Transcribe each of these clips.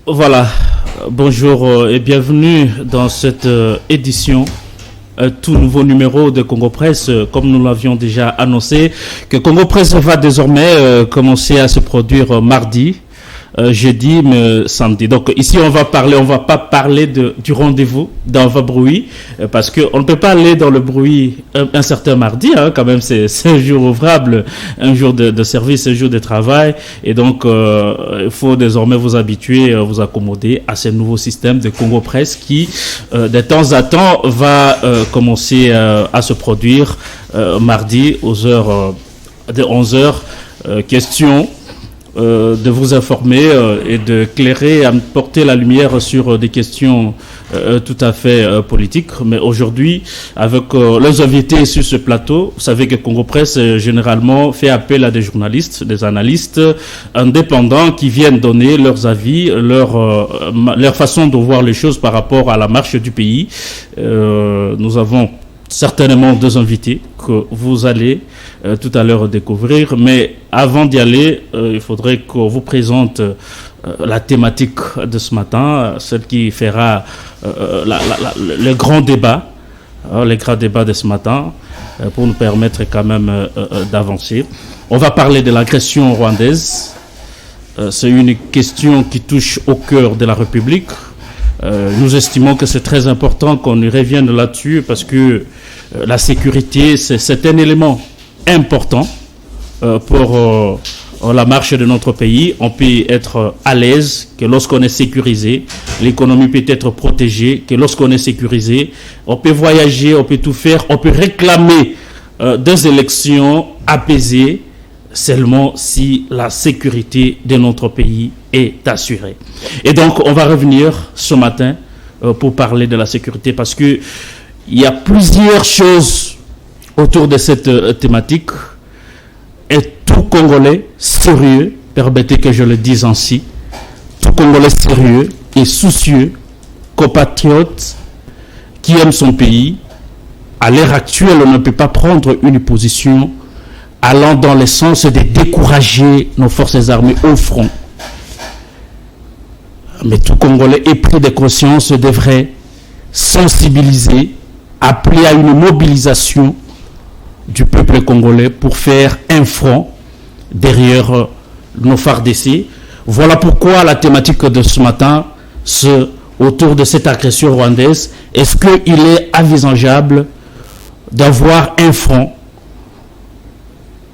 Voilà, bonjour et bienvenue dans cette édition, tout nouveau numéro de Congo Presse, comme nous l'avions déjà annoncé, que Congo Presse va désormais commencer à se produire mardi, jeudi, mais samedi. Donc ici on va pas parler du rendez-vous dans le bruit, parce qu'on ne peut pas aller dans le bruit un certain mardi, hein, quand même c'est un jour ouvrable, un jour de service, un jour de travail, et donc il faut désormais vous habituer, vous accommoder à ce nouveau système de Congo Presse qui de temps à temps va commencer à se produire mardi aux heures de 11h, question de vous informer et de clairer, à porter la lumière sur des questions tout à fait politiques. Mais aujourd'hui, avec les invités sur ce plateau, vous savez que Congo Presse généralement fait appel à des journalistes, des analystes indépendants qui viennent donner leurs avis, leur façon de voir les choses par rapport à la marche du pays. Nous avons certainement deux invités que vous allez tout à l'heure découvrir, mais avant d'y aller, il faudrait qu'on vous présente la thématique de ce matin, celle qui fera le grand débat, les grands débats de ce matin, pour nous permettre quand même d'avancer. On va parler de l'agression rwandaise. C'est une question qui touche au cœur de la République. Nous estimons que c'est très important qu'on y revienne là-dessus parce que la sécurité, c'est un élément important pour la marche de notre pays. On peut être à l'aise que lorsqu'on est sécurisé, l'économie peut être protégée, que lorsqu'on est sécurisé, on peut voyager, on peut tout faire, on peut réclamer des élections apaisées seulement si la sécurité de notre pays est assurée. Et donc, on va revenir ce matin pour parler de la sécurité parce que il y a plusieurs choses autour de cette thématique. Et tout Congolais sérieux, permettez que je le dise ainsi, tout Congolais sérieux et soucieux, compatriote, qui aime son pays, à l'heure actuelle, on ne peut pas prendre une position allant dans le sens de décourager nos forces armées au front. Mais tout Congolais épris de conscience devrait sensibiliser, appeler à une mobilisation du peuple congolais pour faire un front derrière nos FARDC. Voilà pourquoi la thématique de ce matin, c'est autour de cette agression rwandaise. Est-ce qu'il est envisageable d'avoir un front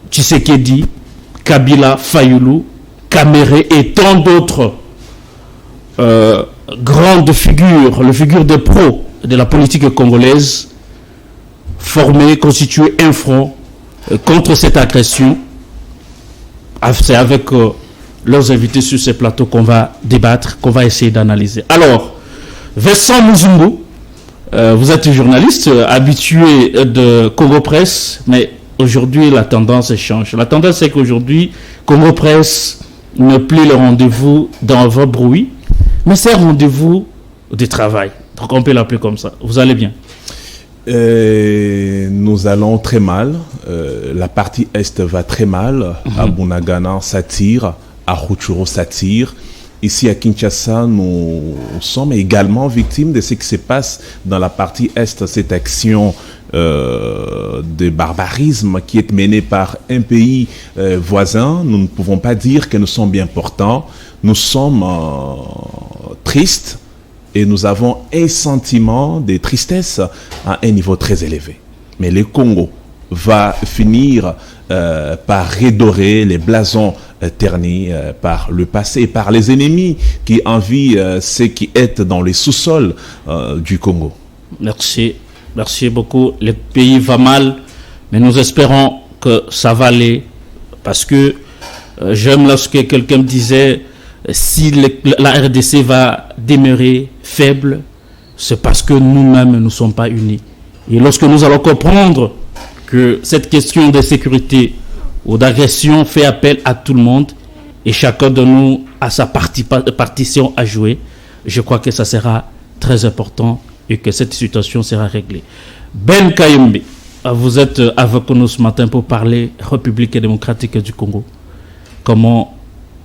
Tshisekedi, Kabila, Fayoulou, Kamere et tant d'autres grandes figures, les figures de pros de la politique congolaise, former, constituer un front contre cette agression. C'est avec leurs invités sur ce plateau qu'on va débattre, qu'on va essayer d'analyser. Alors, Vincent Muzungu, vous êtes journaliste habitué de Congo Presse, mais aujourd'hui la tendance change. La tendance c'est qu'aujourd'hui, Congo Presse ne plus le rendez-vous dans vos bruits, mais c'est un rendez-vous de travail. Donc on peut l'appeler comme ça. Vous allez bien? Nous allons très mal. La partie Est va très mal. À Bunagana, ça tire. À Rutshuru, ça tire. Ici à Kinshasa, nous sommes également victimes de ce qui se passe dans la partie Est. Cette action de barbarisme qui est menée par un pays voisin. Nous ne pouvons pas dire que nous sommes bien portants. Nous sommes tristes. Et nous avons un sentiment de tristesse à un niveau très élevé. Mais le Congo va finir par redorer les blasons ternis par le passé, par les ennemis qui envient ceux qui est dans les sous-sols du Congo. Merci. Merci beaucoup. Le pays va mal, mais nous espérons que ça va aller. Parce que j'aime lorsque quelqu'un me disait si la RDC va demeurer faible, c'est parce que nous-mêmes ne sommes pas unis. Et lorsque nous allons comprendre que cette question de sécurité ou d'agression fait appel à tout le monde et chacun de nous a sa partition à jouer, je crois que ça sera très important et que cette situation sera réglée. Ben Kayembe, vous êtes avec nous ce matin pour parler République démocratique du Congo. Comment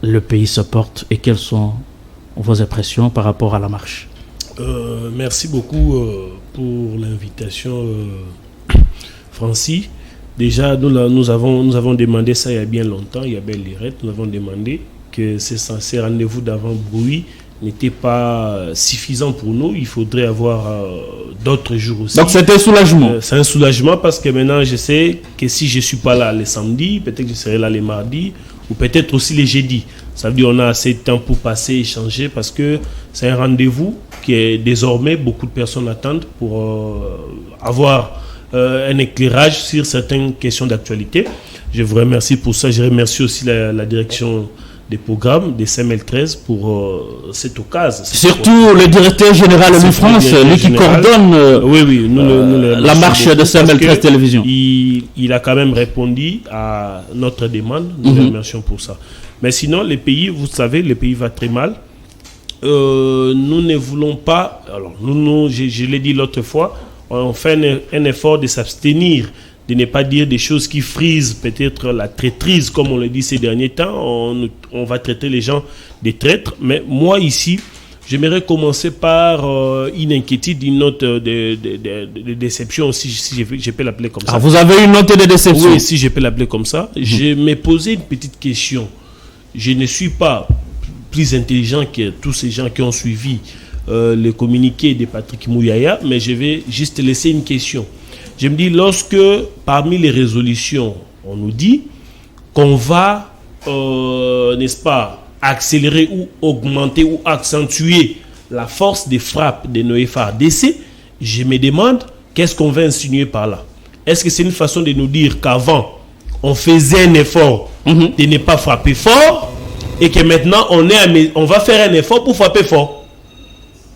le pays se porte et quelles sont vos impressions par rapport à la marche. Merci beaucoup pour l'invitation, Francis. Déjà, nous avons demandé ça il y a bien longtemps, il y a belle lurette, nous avons demandé que ces rendez-vous d'avant-bruit n'étaient pas suffisants pour nous. Il faudrait avoir d'autres jours aussi. Donc c'est un soulagement. C'est un soulagement parce que maintenant je sais que si je ne suis pas là les samedis, peut-être que je serai là les mardis ou peut-être aussi les jeudis. Ça veut dire qu'on a assez de temps pour passer, échanger parce que c'est un rendez-vous qui est désormais beaucoup de personnes attendent pour avoir un éclairage sur certaines questions d'actualité. Je vous remercie pour ça. Je remercie aussi la direction des programmes des CML13 pour cette occasion. Surtout le directeur général de France, lui qui coordonne la marche de CML13 Télévision. Il a quand même répondu à notre demande. Nous le remercions pour ça. Mais sinon, les pays, vous savez, le pays va très mal. Nous ne voulons pas... Alors, je l'ai dit l'autre fois, on fait un effort de s'abstenir, de ne pas dire des choses qui frisent peut-être la traîtrise, comme on le dit ces derniers temps. On va traiter les gens des traîtres. Mais moi, ici, j'aimerais commencer par une inquiétude, une note de déception, si je peux l'appeler comme ça. Ah, vous avez une note de déception? Oui, si je peux l'appeler comme ça. Je me posais une petite question. Je ne suis pas plus intelligent que tous ces gens qui ont suivi le communiqué de Patrick Mouyaya, mais je vais juste laisser une question. Je me dis, lorsque parmi les résolutions, on nous dit qu'on va, n'est-ce pas, accélérer ou augmenter ou accentuer la force de frappe de nos FARDC, je me demande qu'est-ce qu'on va insinuer par là. Est-ce que c'est une façon de nous dire qu'avant, on faisait un effort de ne pas frapper fort et que maintenant, on va faire un effort pour frapper fort?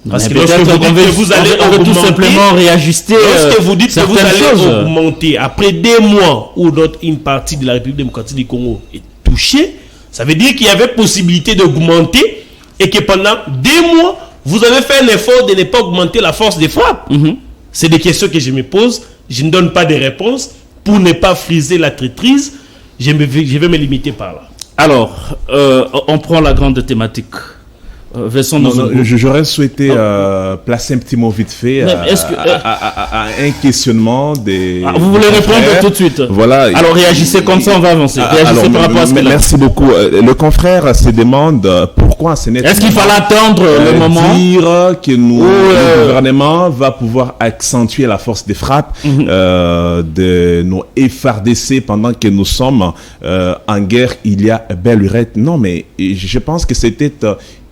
Parce que lorsque vous allez tout simplement réajuster, lorsque vous dites que vous allez augmenter après 2 mois où une partie de la République démocratique du Congo est touchée, ça veut dire qu'il y avait possibilité d'augmenter et que pendant 2 mois, vous avez fait un effort de ne pas augmenter la force des frappes. C'est des questions que je me pose. Je ne donne pas de réponse pour ne pas friser la traîtrise. Je vais me limiter par là. Alors, on prend la grande thématique. J'aurais souhaité placer un petit mot vite fait à un questionnement des... vous voulez répondre tout de suite? Voilà. Alors réagissez comme ça, on va avancer. Réagissez par rapport à ce que merci beaucoup. Le confrère se demande pourquoi ce n'est pas... Est-ce qu'il fallait attendre le moment? Dire que le gouvernement va pouvoir accentuer la force des frappes de nos FARDC pendant que nous sommes en guerre il y a belle lurette. Non, mais je pense que c'était...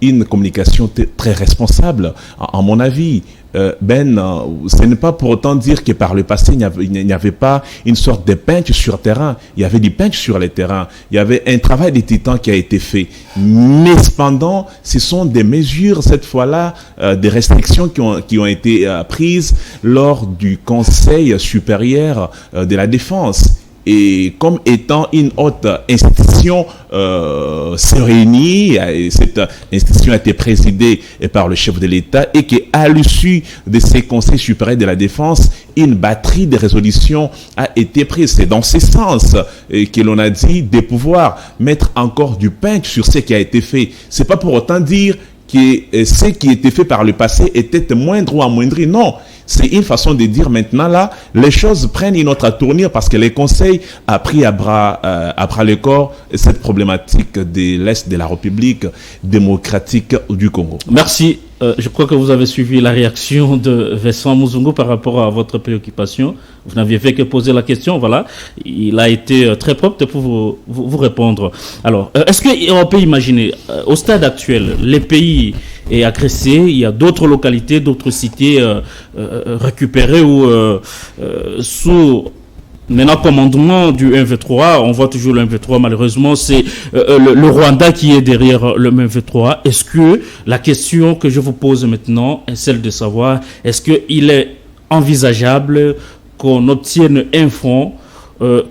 une communication très responsable, à mon avis. Ce n'est pas pour autant dire que par le passé, il n'y avait pas une sorte de punch sur le terrain. Il y avait du punch sur le terrain. Il y avait un travail de titan qui a été fait. Mais cependant, ce sont des mesures, cette fois-là, des restrictions qui ont été prises lors du Conseil supérieur de la défense. Et comme étant une haute institution se réunit, cette institution a été présidée par le chef de l'État et qu'à l'issue de ces conseils supérieurs de la défense, une batterie de résolutions a été prise. C'est dans ce sens que l'on a dit de pouvoir mettre encore du punch sur ce qui a été fait. C'est pas pour autant dire que ce qui était fait par le passé était moindre ou amoindri. Non. C'est une façon de dire maintenant là, les choses prennent une autre tournure parce que les conseils a pris à bras le corps cette problématique de l'Est de la République démocratique du Congo. Merci. Je crois que vous avez suivi la réaction de Vincent Muzungu par rapport à votre préoccupation. Vous n'aviez fait que poser la question, voilà. Il a été très propre pour vous répondre. Alors, est-ce qu'on peut imaginer, au stade actuel, les pays est agressé, il y a d'autres localités, d'autres cités récupérées ou sous... Maintenant, commandement du M23, on voit toujours le M23, malheureusement, c'est le Rwanda qui est derrière le M23. Est-ce que la question que je vous pose maintenant est celle de savoir, est-ce qu'il est envisageable qu'on obtienne un fonds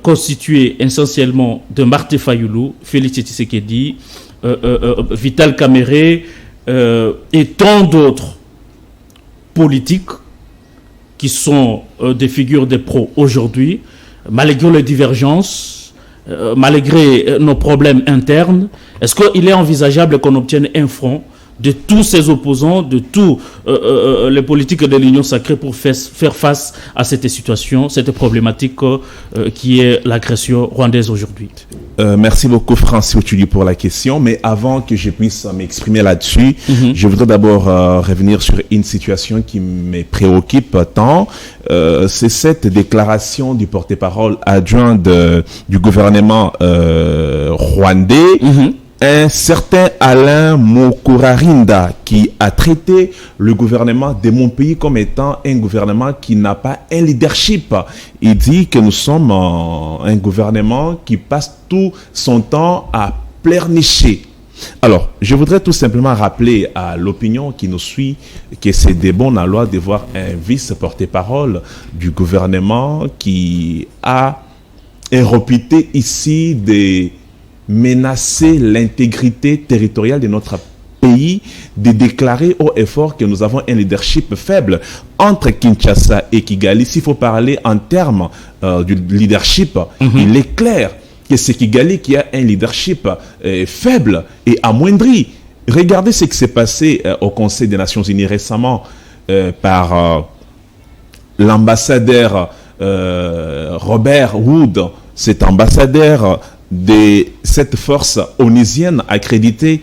constitué essentiellement de Martin Fayulu, Félix Tshisekedi, Vital Kamerhe et tant d'autres politiques qui sont des figures des pros aujourd'hui, malgré les divergences, malgré nos problèmes internes, est-ce qu'il est envisageable qu'on obtienne un fonds de tous ses opposants, de tous les politiques de l'Union sacrée pour faire face à cette situation, cette problématique qui est l'agression rwandaise aujourd'hui? Merci beaucoup Francis Otuli pour la question, mais avant que je puisse m'exprimer là-dessus, je voudrais d'abord revenir sur une situation qui me préoccupe tant, c'est cette déclaration du porte-parole adjoint du gouvernement rwandais, un certain Alain Mukurarinda, qui a traité le gouvernement de mon pays comme étant un gouvernement qui n'a pas un leadership. Il dit que nous sommes un gouvernement qui passe tout son temps à pleurnicher. Alors, je voudrais tout simplement rappeler à l'opinion qui nous suit que c'est de bonne loi de voir un vice-porte-parole du gouvernement qui a réputé ici de menacer l'intégrité territoriale de notre pays, de déclarer haut et fort que nous avons un leadership faible entre Kinshasa et Kigali. S'il faut parler en termes du leadership, il est clair que c'est Kigali qui a un leadership faible et amoindri. Regardez ce qui s'est passé au Conseil des Nations Unies récemment par l'ambassadeur Robert Wood, cet ambassadeur de cette force onusienne accréditée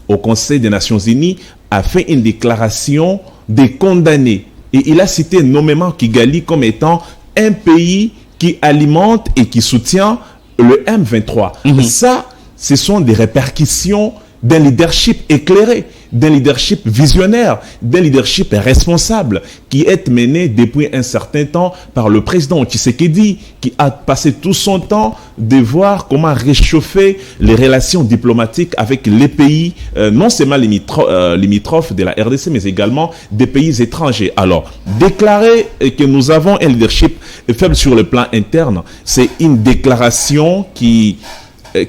au Conseil des Nations Unies, a fait une déclaration de condamner. Et il a cité nommément Kigali comme étant un pays qui alimente et qui soutient le M23. Ça, ce sont des répercussions d'un leadership éclairé, d'un leadership visionnaire, d'un leadership responsable qui est mené depuis un certain temps par le président Tshisekedi, qui a passé tout son temps de voir comment réchauffer les relations diplomatiques avec les pays, non seulement limitrophes de la RDC, mais également des pays étrangers. Alors, déclarer que nous avons un leadership faible sur le plan interne, c'est une déclaration qui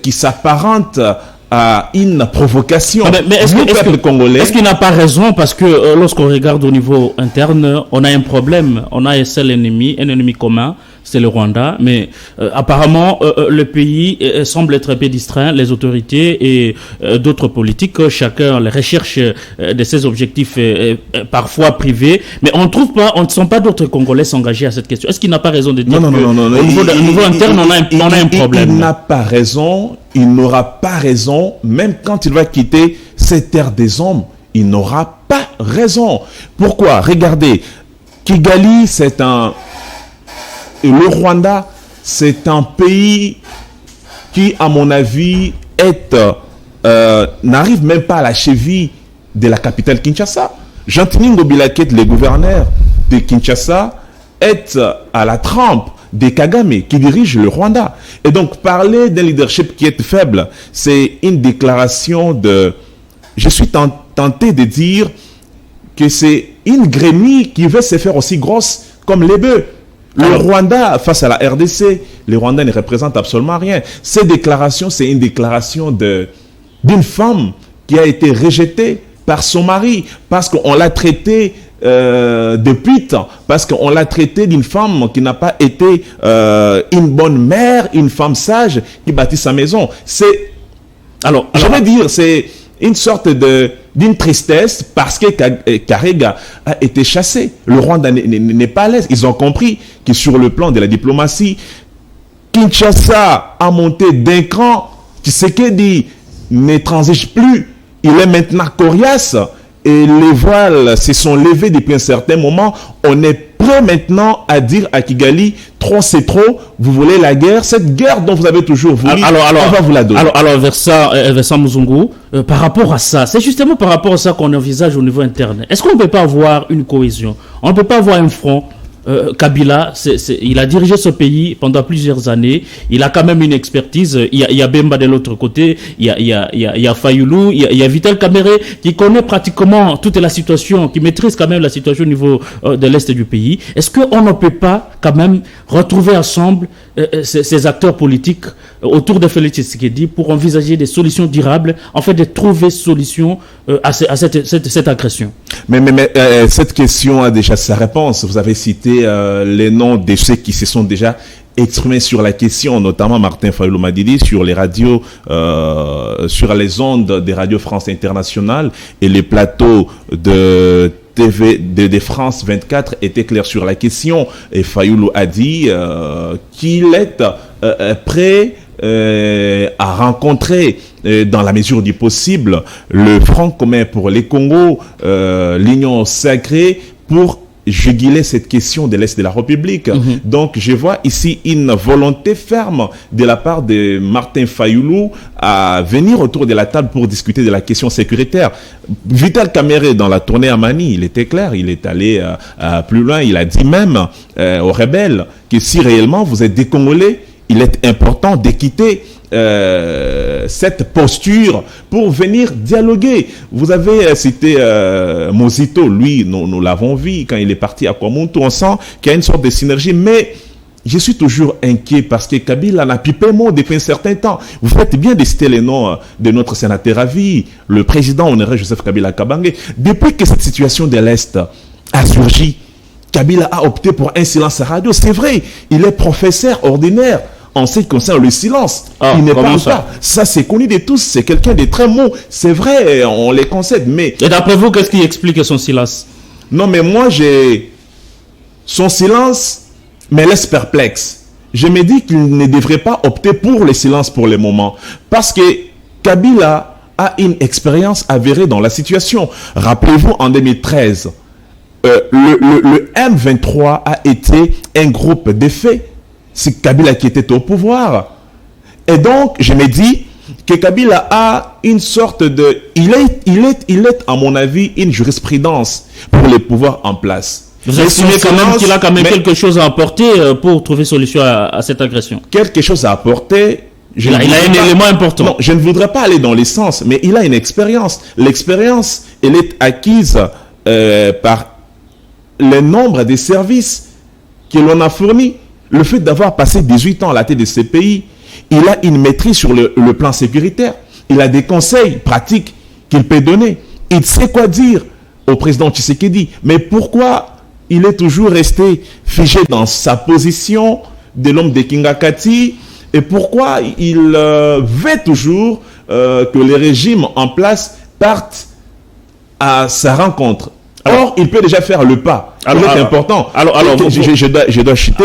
s'apparente à une provocation. Mais est-ce qu'il n'a pas raison? Parce que lorsqu'on regarde au niveau interne, on a un problème. On a un seul ennemi, un ennemi commun, c'est le Rwanda. Mais apparemment, le pays semble être un peu distrait, les autorités et d'autres politiques. Chacun les recherche de ses objectifs parfois privés. Mais on ne sent pas d'autres Congolais s'engager à cette question. Est-ce qu'il n'a pas raison de dire non. Au niveau interne, on a un problème? Il n'a pas raison. Il n'aura pas raison, même quand il va quitter cette terre des hommes, il n'aura pas raison. Pourquoi? Regardez, Kigali, le Rwanda, c'est un pays qui, à mon avis, n'arrive même pas à la cheville de la capitale Kinshasa. Jean-Tini Ngobilaket, le gouverneur de Kinshasa, est à la trempe de Kagame qui dirige le Rwanda. Et donc parler d'un leadership qui est faible, c'est une déclaration de... Je suis tenté de dire que c'est une grenouille qui veut se faire aussi grosse comme les bœufs. Le Rwanda, face à la RDC, le Rwanda ne représente absolument rien. Cette déclaration, c'est une déclaration d'une femme qui a été rejetée par son mari parce qu'on l'a traité de pute, parce qu'on l'a traité d'une femme qui n'a pas été une bonne mère, une femme sage qui bâtit sa maison. Je veux dire, c'est une sorte d'une tristesse parce que Karega a été chassé. Le Rwanda n'est pas à l'aise. Ils ont compris que sur le plan de la diplomatie, Kinshasa a monté d'un cran. Tshisekedi ne transige plus. Il est maintenant coriace. Et les voiles se sont levés depuis un certain moment. On est prêt maintenant à dire à Kigali, trop c'est trop, vous voulez la guerre, cette guerre dont vous avez toujours voulu, on va vous la donner. Alors Vincent Muzungu, par rapport à ça, c'est justement par rapport à ça qu'on envisage au niveau interne. Est-ce qu'on ne peut pas avoir une cohésion? On ne peut pas avoir un front? Kabila, il a dirigé ce pays pendant plusieurs années. Il a quand même une expertise. Il y a Bemba de l'autre côté. Il y a Fayoulou. Il y a Vital Kamerhe qui connaît pratiquement toute la situation, qui maîtrise quand même la situation au niveau de l'est du pays. Est-ce qu'on ne peut pas quand même retrouver ensemble ces acteurs politiques autour de Félix Tshisekedi pour envisager des solutions durables, en fait de trouver solution à cette agression? Mais cette question a déjà sa réponse. Vous avez cité les noms de ceux qui se sont déjà exprimés sur la question, notamment Martin Fayulu Madidi sur les radios, sur les ondes des radios France Internationale et les plateaux de TV de France 24 était clair sur la question, et Fayulu a dit qu'il est prêt à rencontrer dans la mesure du possible le Front commun pour les Congos, l'Union sacrée pour juguler cette question de l'Est de la République. Donc je vois ici une volonté ferme de la part de Martin Fayulu à venir autour de la table pour discuter de la question sécuritaire. Vital Kamerhe, dans la tournée à Mani, il était clair, il est allé plus loin, il a dit même aux rebelles que si réellement vous êtes des Congolais, il est important de quitter cette posture pour venir dialoguer. Vous avez cité Mozito, lui, nous l'avons vu quand il est parti à Kwamuntu, on sent qu'il y a une sorte de synergie, mais je suis toujours inquiet parce que Kabila n'a pipé mot depuis un certain temps. Vous faites bien de citer les noms de notre sénateur à vie, le président honoré Joseph Kabila Kabange. Depuis que cette situation de l'Est a surgi, Kabila a opté pour un silence à radio. C'est vrai, il est professeur ordinaire en ce qui concerne le silence. Il ne parle pas. Ça, c'est connu de tous. C'est quelqu'un de très mou. C'est vrai, on les concède. Mais... Et d'après vous, qu'est-ce qui explique son silence? Non, mais moi, son silence me laisse perplexe. Je me dis qu'il ne devrait pas opter pour le silence pour le moment. Parce que Kabila a une expérience avérée dans la situation. Rappelez-vous, en 2013, le M23 a été un groupe d'effets. C'est Kabila qui était au pouvoir. Et donc, je me dis que Kabila a une sorte de... Il est, à mon avis, une jurisprudence pour les pouvoirs en place. Vous estimez quand même qu'il a quand même quelque chose à apporter pour trouver solution à cette agression? Quelque chose à apporter. Il a un élément important. Non, je ne voudrais pas aller dans les sens, mais il a une expérience. L'expérience, elle est acquise par le nombre de services que l'on a fournis. Le fait d'avoir passé 18 ans à la tête de ces pays, il a une maîtrise sur le plan sécuritaire. Il a des conseils pratiques qu'il peut donner. Il sait quoi dire au président Tshisekedi. Mais pourquoi il est toujours resté figé dans sa position de l'homme de Kingakati? Et pourquoi il veut toujours que les régimes en place partent à sa rencontre? Or, il peut déjà faire le pas. Alors, c'est important. Je dois chuter.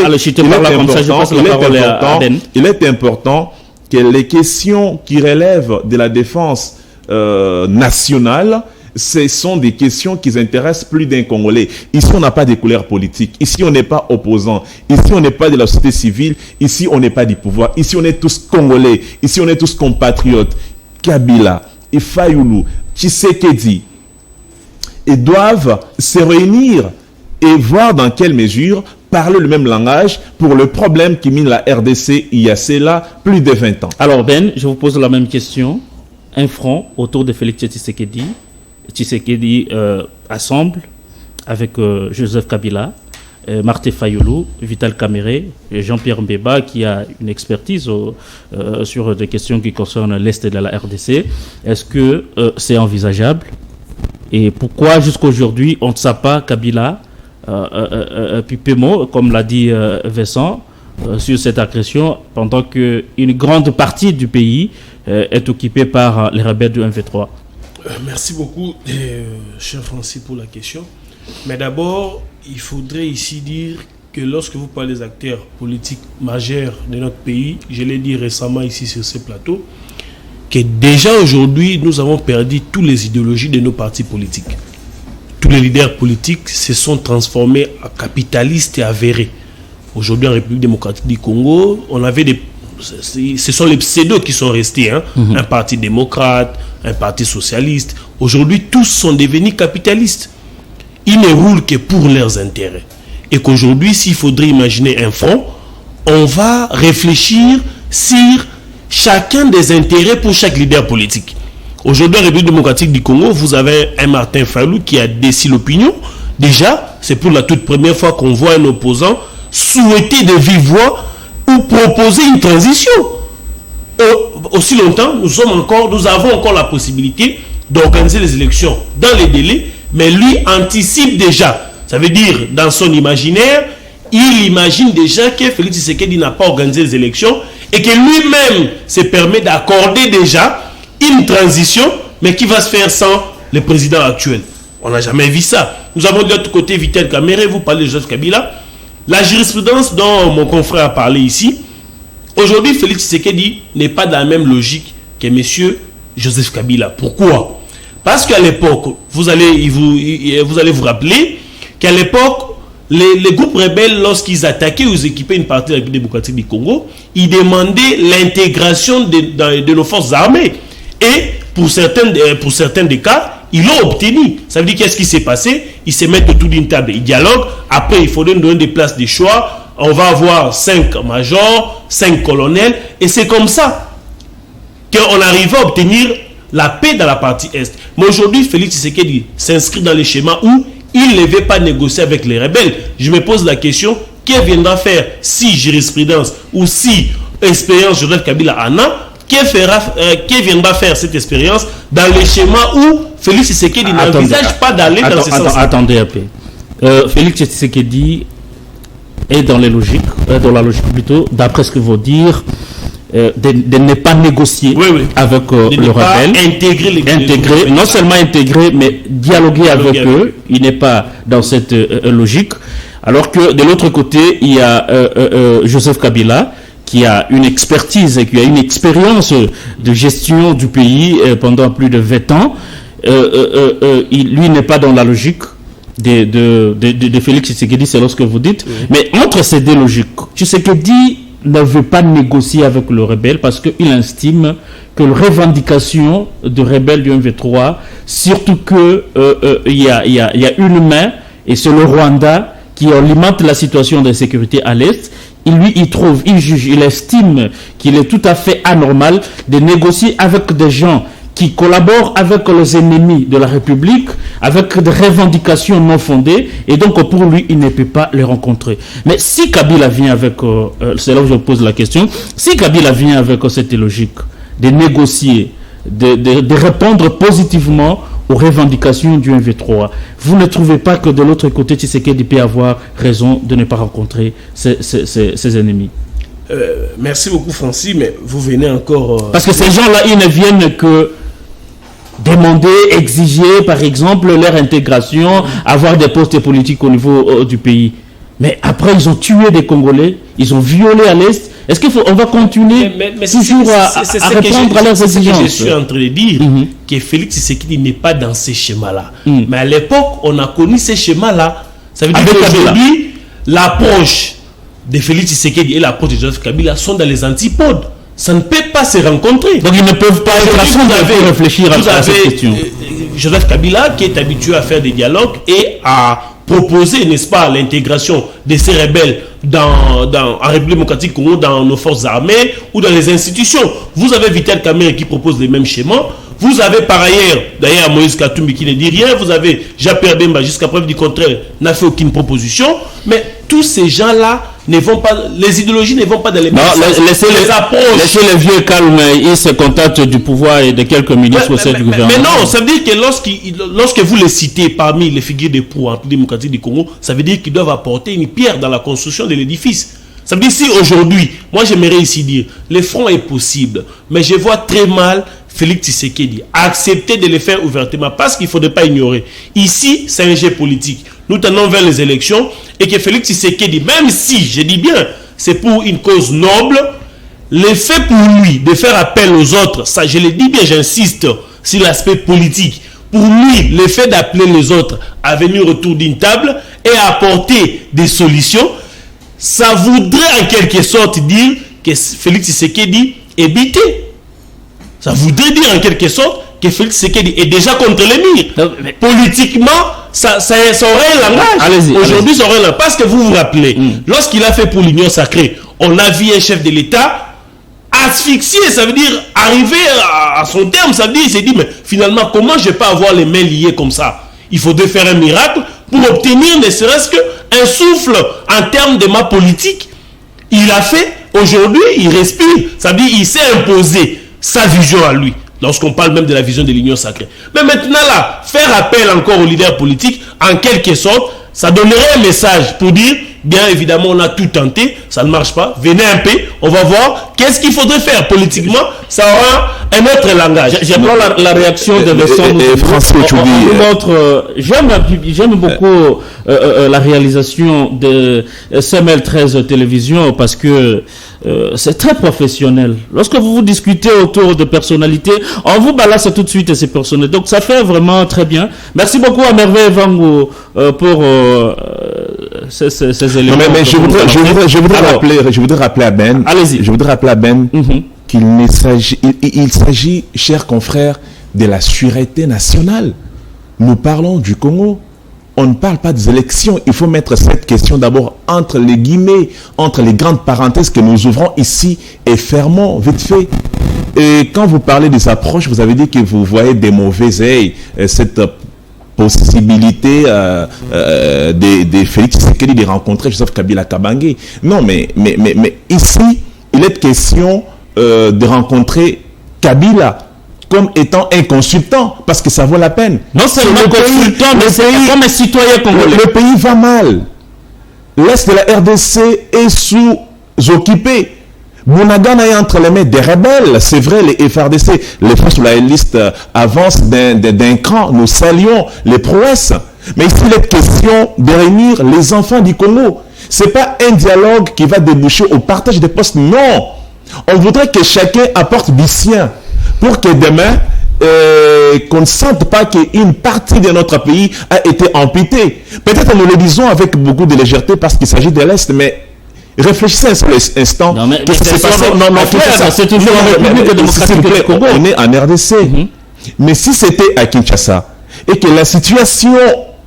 Il est important que les questions qui relèvent de la défense nationale, ce sont des questions qui intéressent plus d'un Congolais. Ici, on n'a pas de couleur politique. Ici, on n'est pas opposant. Ici, on n'est pas de la société civile. Ici, on n'est pas du pouvoir. Ici, on est tous Congolais. Ici, on est tous compatriotes. Kabila, Fayulu, Tshisekedi, et doivent se réunir et voir dans quelle mesure parler le même langage pour le problème qui mine la RDC il y a cela plus de 20 ans. Alors Ben, je vous pose la même question. Un front autour de Félix Tshisekedi. Tshisekedi assemble avec Joseph Kabila, Martin Fayulu, Vital Kamerhe, Jean-Pierre Mbeba qui a une expertise sur des questions qui concernent l'Est de la RDC. Est-ce que c'est envisageable? Et pourquoi jusqu'aujourd'hui on ne sait pas Kabila Pipemo, comme l'a dit Vincent, sur cette agression, pendant qu'une grande partie du pays est occupée par les rebelles du M23? Merci beaucoup, cher Francis, pour la question. Mais d'abord, il faudrait ici dire que lorsque vous parlez des acteurs politiques majeurs de notre pays, je l'ai dit récemment ici sur ce plateau, que déjà aujourd'hui, nous avons perdu toutes les idéologies de nos partis politiques. Tous les leaders politiques se sont transformés en capitalistes et avérés. Aujourd'hui, en République démocratique du Congo, on avait ce sont les pseudos qui sont restés. Un parti démocrate, un parti socialiste. Aujourd'hui, tous sont devenus capitalistes. Ils ne roulent que pour leurs intérêts. Et qu'aujourd'hui, s'il faudrait imaginer un front, on va réfléchir sur chacun des intérêts pour chaque leader politique. Aujourd'hui, en République démocratique du Congo, vous avez un Martin Fayulu qui a décidé l'opinion. Déjà, c'est pour la toute première fois qu'on voit un opposant souhaiter de vive voix ou pour proposer une transition. Aussi longtemps, nous avons encore la possibilité d'organiser les élections dans les délais, mais lui anticipe déjà. Ça veut dire, dans son imaginaire, il imagine déjà que Félix Tshisekedi n'a pas organisé les élections et que lui-même se permet d'accorder déjà une transition, mais qui va se faire sans le président actuel. On n'a jamais vu ça. Nous avons de l'autre côté Vital Kamerhe, vous parlez de Joseph Kabila. La jurisprudence dont mon confrère a parlé ici, aujourd'hui, Félix Tshisekedi n'est pas dans la même logique que M. Joseph Kabila. Pourquoi? Parce qu'à l'époque, vous allez vous rappeler qu'à l'époque, les groupes rebelles, lorsqu'ils attaquaient ou ils équipaient une partie de la République démocratique du Congo, ils demandaient l'intégration de nos forces armées. Et pour certains des cas, ils l'ont obtenu. Ça veut dire qu'est-ce qui s'est passé? Ils se mettent autour d'une table, ils dialoguent. Après, il faut donner des places de choix. On va avoir 5 majors, 5 colonels. Et c'est comme ça qu'on arrive à obtenir la paix dans la partie Est. Mais aujourd'hui, Félix Tshisekedi s'inscrit dans le schéma où il ne veut pas négocier avec les rebelles. Je me pose la question, que viendra faire si jurisprudence ou si expérience Joseph Kabila en a? Que viendra faire cette expérience dans le schéma où Félix Tshisekedi n'envisage pas d'aller dans ce sens? Attendez un peu. Félix Tshisekedi est dans la logique plutôt, d'après ce que vous dites, de ne pas négocier avec le rebelle, intégrer, non seulement intégrer, mais dialoguer avec eux. Il n'est pas dans cette logique. Alors que de l'autre côté, il y a Joseph Kabila, qui a une expertise et qui a une expérience de gestion du pays pendant plus de 20 ans. Lui n'est pas dans la logique de Félix Tshisekedi, c'est lorsque vous dites. Mais entre ces deux logiques, Tshisekedi ne veut pas négocier avec le rebelle parce qu'il estime que les revendications de rebelles du M23, surtout qu'il y a une main, et c'est le Rwanda qui alimente la situation de sécurité à l'Est. Il juge, il estime qu'il est tout à fait anormal de négocier avec des gens qui collaborent avec les ennemis de la République, avec des revendications non fondées, et donc pour lui, il ne peut pas les rencontrer. Mais si Kabila vient avec, c'est là où je pose la question, si Kabila vient avec cette logique de négocier, de répondre positivement aux revendications du M23, vous ne trouvez pas que de l'autre côté, Tshisekedi peut avoir raison de ne pas rencontrer ses ennemis? Merci beaucoup Francis, mais vous venez encore... Parce que ces gens-là, ils ne viennent que demander, exiger, par exemple, leur intégration, avoir des postes politiques au niveau du pays. Mais après, ils ont tué des Congolais, ils ont violé à l'Est. Est-ce qu'on va continuer toujours à répondre à leurs exigences? Je suis en train de dire que Félix Tshisekedi n'est pas dans ces schémas-là. Mais à l'époque, on a connu ces schémas-là. Ça veut dire qu'aujourd'hui, l'approche de Félix Tshisekedi et l'approche de Joseph Kabila sont dans les antipodes. Ça ne peut pas se rencontrer. Donc ils ne peuvent pas être ensemble pour réfléchir à cette question. Joseph Kabila qui est habitué à faire des dialogues et à proposer, n'est-ce pas, l'intégration de ces rebelles en République démocratique Congo, dans nos forces armées ou dans les institutions. Vous avez Vital Kamerhe qui propose les mêmes schémas. Vous avez par ailleurs, d'ailleurs Moïse Katumbi qui ne dit rien. Vous avez Jean-Pierre Bemba, jusqu'à preuve du contraire, n'a fait aucune proposition. Mais tous ces gens-là ne vont pas, les idéologies ne vont pas dans les mêmes sens. Laissez les vieux calmes, ils se contentent du pouvoir et de quelques ministres au sein du gouvernement. Mais non, ça veut dire que lorsque vous les citez parmi les figures de proue démocratique du Congo, ça veut dire qu'ils doivent apporter une pierre dans la construction de l'édifice. Ça veut dire si aujourd'hui, moi j'aimerais ici dire, le front est possible, mais je vois très mal Félix Tshisekedi accepter de le faire ouvertement parce qu'il ne faudrait pas ignorer. Ici, c'est un jeu politique. Nous tendons vers les élections et que Félix Tshisekedi, même si, je dis bien, c'est pour une cause noble, le fait pour lui de faire appel aux autres, ça je le dis bien, j'insiste sur l'aspect politique. Pour lui, le fait d'appeler les autres à venir autour d'une table et à apporter des solutions, ça voudrait en quelque sorte dire que Félix Tshisekedi est bité. Ça voudrait dire en quelque sorte que Félix Tshisekedi est déjà contre les murs. Politiquement, ça aurait un langage. Aujourd'hui, ça aurait un langage. Parce que vous vous rappelez, lorsqu'il a fait pour l'Union sacrée, on a vu un chef de l'État asphyxié, ça veut dire arriver à son terme, ça veut dire, il s'est dit, mais finalement, comment je peux avoir les mains liées comme ça? Il faudrait faire un miracle pour obtenir ne serait-ce qu'un souffle en termes de ma politique. Il a fait, aujourd'hui, il respire. Ça veut dire qu'il s'est imposé sa vision à lui. Lorsqu'on parle même de la vision de l'union sacrée. Mais maintenant là, faire appel encore aux leaders politiques, en quelque sorte, ça donnerait un message pour dire, bien évidemment, on a tout tenté, ça ne marche pas, venez un peu, on va voir qu'est-ce qu'il faudrait faire politiquement, ça aura un autre langage. J'aime la réaction de Vincent. J'aime beaucoup la réalisation de CML 13 Télévision parce que c'est très professionnel. Lorsque vous discutez autour de personnalités, on vous balance tout de suite ces personnalités. Donc ça fait vraiment très bien. Merci beaucoup à Merveille Vango pour ces éléments. Non, mais je voudrais rappeler à Ben. Allez-y. Je voudrais rappeler à Ben il s'agit, chers confrères, de la sûreté nationale. Nous parlons du Congo. On ne parle pas des élections. Il faut mettre cette question d'abord entre les guillemets, entre les grandes parenthèses que nous ouvrons ici et fermons vite fait. Et quand vous parlez des approches, vous avez dit que vous voyez des mauvais œils cette possibilité de Félix Tshisekedi de rencontrer Joseph Kabila Kabange. Non, mais ici, il est question de rencontrer Kabila comme étant un consultant, parce que ça vaut la peine. Non seulement consultant, mais c'est comme un citoyen congolais. Le pays va mal. L'Est de la RDC est sous-occupé. Bunagana est entre les mains des rebelles. C'est vrai, les FRDC, les forces loyalistes avancent d'un cran. Nous saluons les prouesses. Mais ici, il est question de réunir les enfants du Congo. Ce n'est pas un dialogue qui va déboucher au partage des postes. Non. On voudrait que chacun apporte du sien pour que demain, qu'on ne sente pas qu'une partie de notre pays a été amputée. Peut-être nous le disons avec beaucoup de légèreté parce qu'il s'agit de l'Est, mais réfléchissez un seul instant. Non, mais qu'est-ce qui s'est passé? C'est toujours en République démocratique du Congo. On est en RDC. Mais si c'était à Kinshasa et que la situation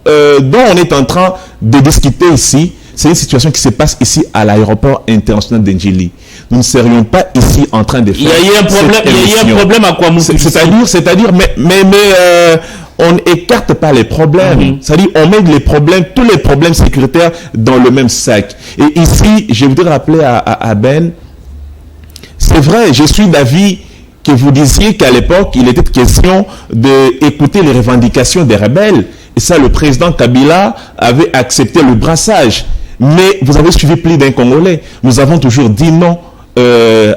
dont on est en train de discuter ici, c'est une situation qui se passe ici à l'aéroport international d'Ndjili. Nous ne serions pas ici en train de faire. Il y a eu un problème à quoi C'est-à-dire, mais on n'écarte pas les problèmes. C'est-à-dire, on met tous les problèmes sécuritaires dans le même sac. Et ici, je voudrais rappeler à Ben, c'est vrai, je suis d'avis que vous disiez qu'à l'époque, il était question d'écouter les revendications des rebelles. Et ça, le président Kabila avait accepté le brassage. Mais vous avez suivi plus d'un Congolais. Nous avons toujours dit non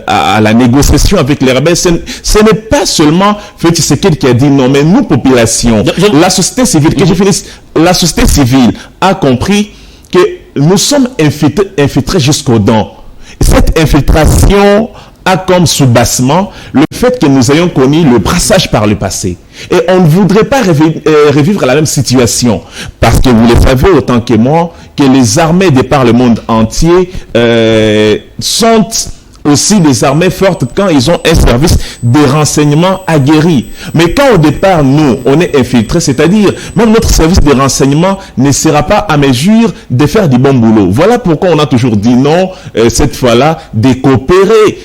à la négociation avec les rebelles. Ce n'est pas seulement Félix Tshisekedi qui a dit non, mais nous, population, la société civile, la société civile a compris que nous sommes infiltrés jusqu'aux dents. Cette infiltration a comme soubassement le fait que nous ayons connu le brassage par le passé. Et on ne voudrait pas revivre la même situation. Parce que vous le savez autant que moi, que les armées de par le monde entier sont aussi des armées fortes quand ils ont un service de renseignement aguerri. Mais quand au départ, nous, on est infiltrés, c'est-à-dire même notre service de renseignement ne sera pas à mesure de faire du bon boulot. Voilà pourquoi on a toujours dit non, cette fois-là, de coopérer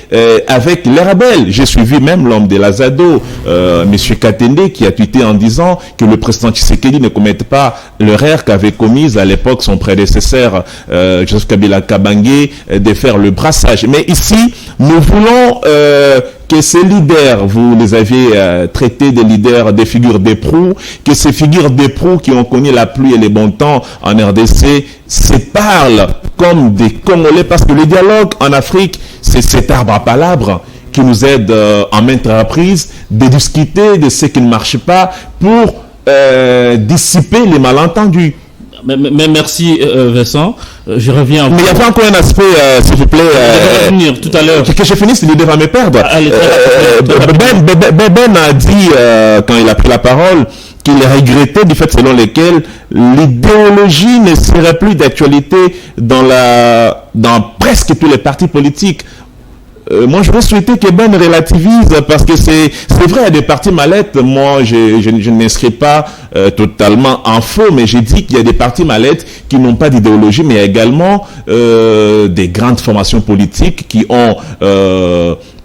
avec les rebelles. J'ai suivi même l'homme de l'Azado, M. Katende, qui a tweeté en disant que le président Tshisekedi ne commette pas l'erreur qu'avait commise à l'époque son prédécesseur, Joseph Kabila Kabange, de faire le brassage. Mais ici, nous voulons que ces leaders, vous les aviez traités des leaders, des figures d'éproux, que ces figures d'éproux qui ont connu la pluie et les bons temps en RDC se parlent comme des Congolais, parce que le dialogue en Afrique, c'est cet arbre à palabres qui nous aide en maintes reprises de discuter de ce qui ne marche pas pour dissiper les malentendus. Mais merci Vincent, je reviens. Mais il y avait encore un aspect, s'il vous plaît. Je vais revenir tout à l'heure. Que je finisse, l'idée va me perdre. Ben a dit, quand il a pris la parole, qu'il regrettait du fait selon lequel l'idéologie ne serait plus d'actualité dans presque tous les partis politiques. Moi, je vais souhaiter que Ben relativise, parce que c'est vrai, il y a des partis mallettes. Moi, je n'inscris pas totalement en faux, mais j'ai dit qu'il y a des partis mallettes qui n'ont pas d'idéologie, mais il y a également des grandes formations politiques qui ont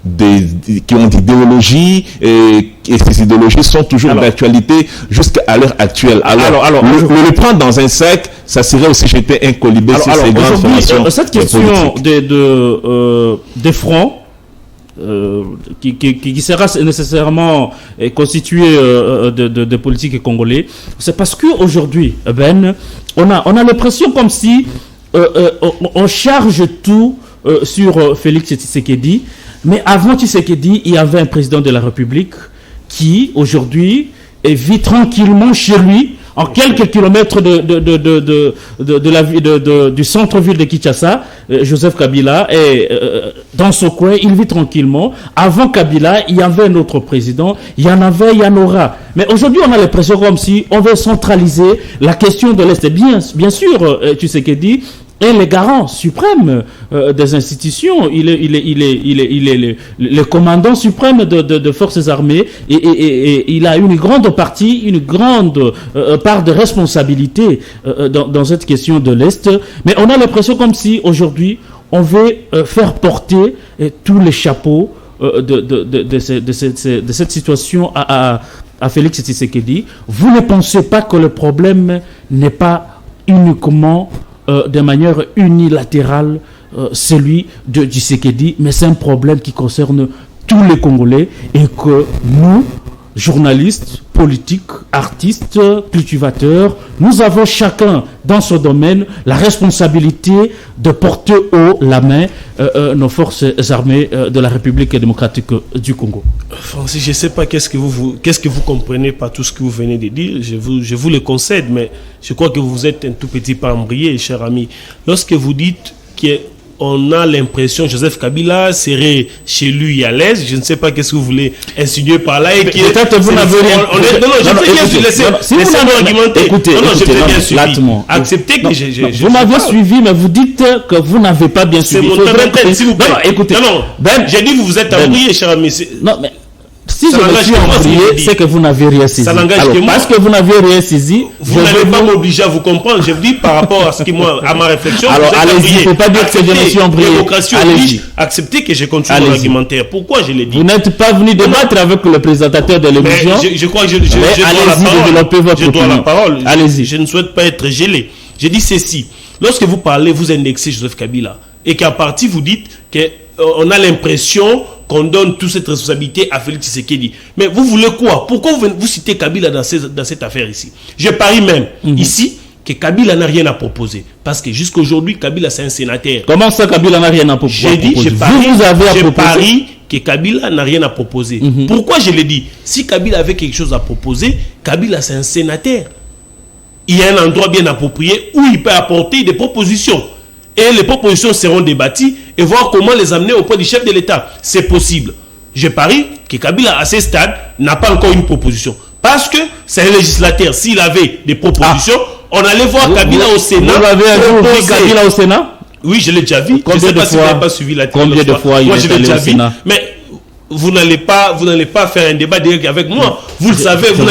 d'idéologie, et ces idéologies sont toujours d'actualité jusqu'à l'heure actuelle. Alors le prendre dans un sac, ça serait aussi jeter un colibé sur ces grandes formations. Cette question des fronts, qui sera nécessairement constitué de politiques congolais, c'est parce que aujourd'hui, on a l'impression comme si on charge tout sur Félix Tshisekedi, mais avant Tshisekedi, il y avait un président de la République qui aujourd'hui vit tranquillement chez lui, en quelques kilomètres du centre-ville de Kinshasa. Joseph Kabila est dans son coin, il vit tranquillement. Avant Kabila, il y avait un autre président, il y en avait, il y en aura. Mais aujourd'hui, on a l'impression comme si on veut centraliser la question de l'Est. Bien sûr, Tshisekedi est le garant suprême des institutions. Il est le commandant suprême de forces armées et il a une grande part de responsabilité dans cette question de l'Est. Mais on a l'impression comme si aujourd'hui on veut faire porter tous les chapeaux de cette situation à Félix Tshisekedi. Vous ne pensez pas que le problème n'est pas uniquement de manière unilatérale celui de Tshisekedi, mais c'est un problème qui concerne tous les Congolais et que nous, journalistes, politiques, artistes, cultivateurs, nous avons chacun dans ce domaine la responsabilité de porter haut la main nos forces armées de la République démocratique du Congo. Francis, je ne sais pas qu'est-ce que vous comprenez par tout ce que vous venez de dire. Je vous le concède, mais je crois que vous êtes un tout petit peu embrayé, cher ami. Lorsque vous dites qu'on a l'impression Joseph Kabila serait chez lui à l'aise, je ne sais pas qu'est-ce que vous voulez insinuer par là. Et peut-être vous n'avez rien. Laissez-moi argumenter. Écoutez, je vais bien suivi. Acceptez que vous m'avez suivi, mais vous dites que vous n'avez pas bien suivi. C'est mon temps, s'il vous plaît. Écoutez. J'ai dit que vous êtes embrouillé, cher ami. Non, mais si je me suis embrouillé, c'est que vous n'avez rien saisi. Ça n'engage que moi. Parce que vous n'avez rien saisi, vous n'allez pas m'obliger à vous comprendre. Je vous dis par rapport à ce qui à ma réflexion. Alors allez-y, il ne faut pas dire que je me suis embrouillé. Allez-y. Acceptez que je continue mon argumentaire. Pourquoi je l'ai dit? Vous n'êtes pas venu débattre avec le présentateur de l'émission. Je crois que je dois la parole. Allez-y. Je ne souhaite pas être gelé. Je dis ceci. Lorsque vous parlez, vous indexez Joseph Kabila. Et qu'à partir, vous dites qu'on a l'impression qu'on donne toute cette responsabilité à Félix Tshisekedi. Mais vous voulez quoi? Pourquoi vous citez Kabila dans cette affaire ici? Je parie même ici que Kabila n'a rien à proposer. Parce que jusqu'à aujourd'hui, Kabila c'est un sénateur. Comment ça, Kabila n'a rien à proposer? J'ai dit, je parie que Kabila n'a rien à proposer. Pourquoi je l'ai dit? Si Kabila avait quelque chose à proposer, Kabila c'est un sénateur. Il y a un endroit bien approprié où il peut apporter des propositions. Et les propositions seront débattues et voir comment les amener auprès du chef de l'État. C'est possible. Je parie que Kabila, à ce stade, n'a pas encore une proposition. Parce que c'est un législateur. S'il avait des propositions, on allait voir Kabila au Sénat. Vous avez vu Kabila au Sénat? Oui, je l'ai déjà vu. Combien de fois? Si vous n'avez pas suivi la télé. Combien de fois il est allé au Sénat? Mais vous n'allez pas faire un débat direct avec moi. Vous le savez, vous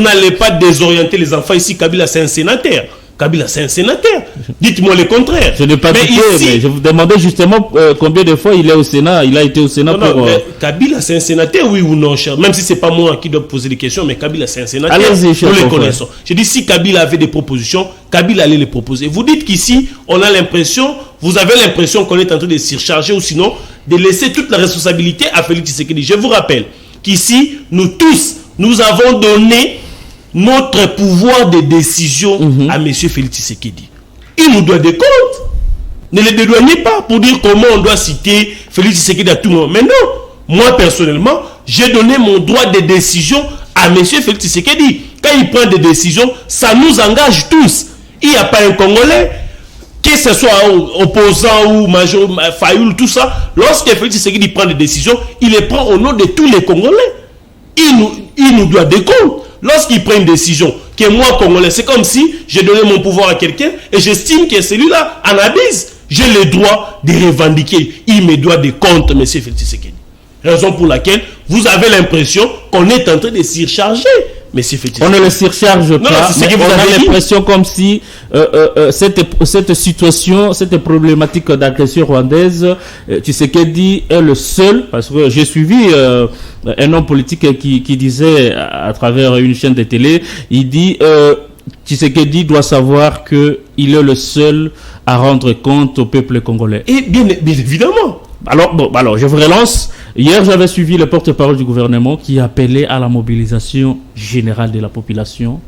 n'allez pas désorienter les enfants ici. Kabila, c'est un sénateur. Kabila, c'est un sénateur. Dites-moi le contraire. Je n'ai pas dit mais je vous demandais justement combien de fois il est au Sénat. Il a été au Sénat Kabila, c'est un sénateur, oui ou non, cher? Même si ce n'est pas moi qui dois poser des questions, mais Kabila, c'est un sénateur. Allez-y, cher. Nous les connaissons. Je dis, si Kabila avait des propositions, Kabila allait les proposer. Vous dites qu'ici, vous avez l'impression qu'on est en train de surcharger ou sinon de laisser toute la responsabilité à Félix Tshisekedi. Je vous rappelle qu'ici, nous tous, nous avons donné notre pouvoir de décision à M. Félix Tshisekedi. Il nous doit des comptes. Ne les dédouanez pas pour dire comment on doit citer Félix Tshisekedi à tout moment. Mais non, moi personnellement, j'ai donné mon droit de décision à M. Félix Tshisekedi. Quand il prend des décisions, ça nous engage tous. Il n'y a pas un Congolais, que ce soit opposant ou major, Fayoul, tout ça. Lorsque Félix Tshisekedi prend des décisions, il les prend au nom de tous les Congolais. Il nous doit des comptes. Lorsqu'il prend une décision, que moi, Congolais, c'est comme si j'ai donné mon pouvoir à quelqu'un et j'estime que celui-là en abuse. J'ai le droit de revendiquer. Il me doit des comptes, M. Félix Tshisekedi. Raison pour laquelle vous avez l'impression qu'on est en train de surcharger M. Félix Tshisekedi. On ne le surcharge pas, mais on a l'impression comme si cette situation, cette problématique d'agression rwandaise, Tshisekedi est le seul, parce que j'ai suivi un homme politique qui disait à travers une chaîne de télé, il dit Tshisekedi doit savoir qu'il est le seul à rendre compte au peuple congolais. Et bien évidemment. Alors, je vous relance. Hier, j'avais suivi le porte-parole du gouvernement qui appelait à la mobilisation générale de la population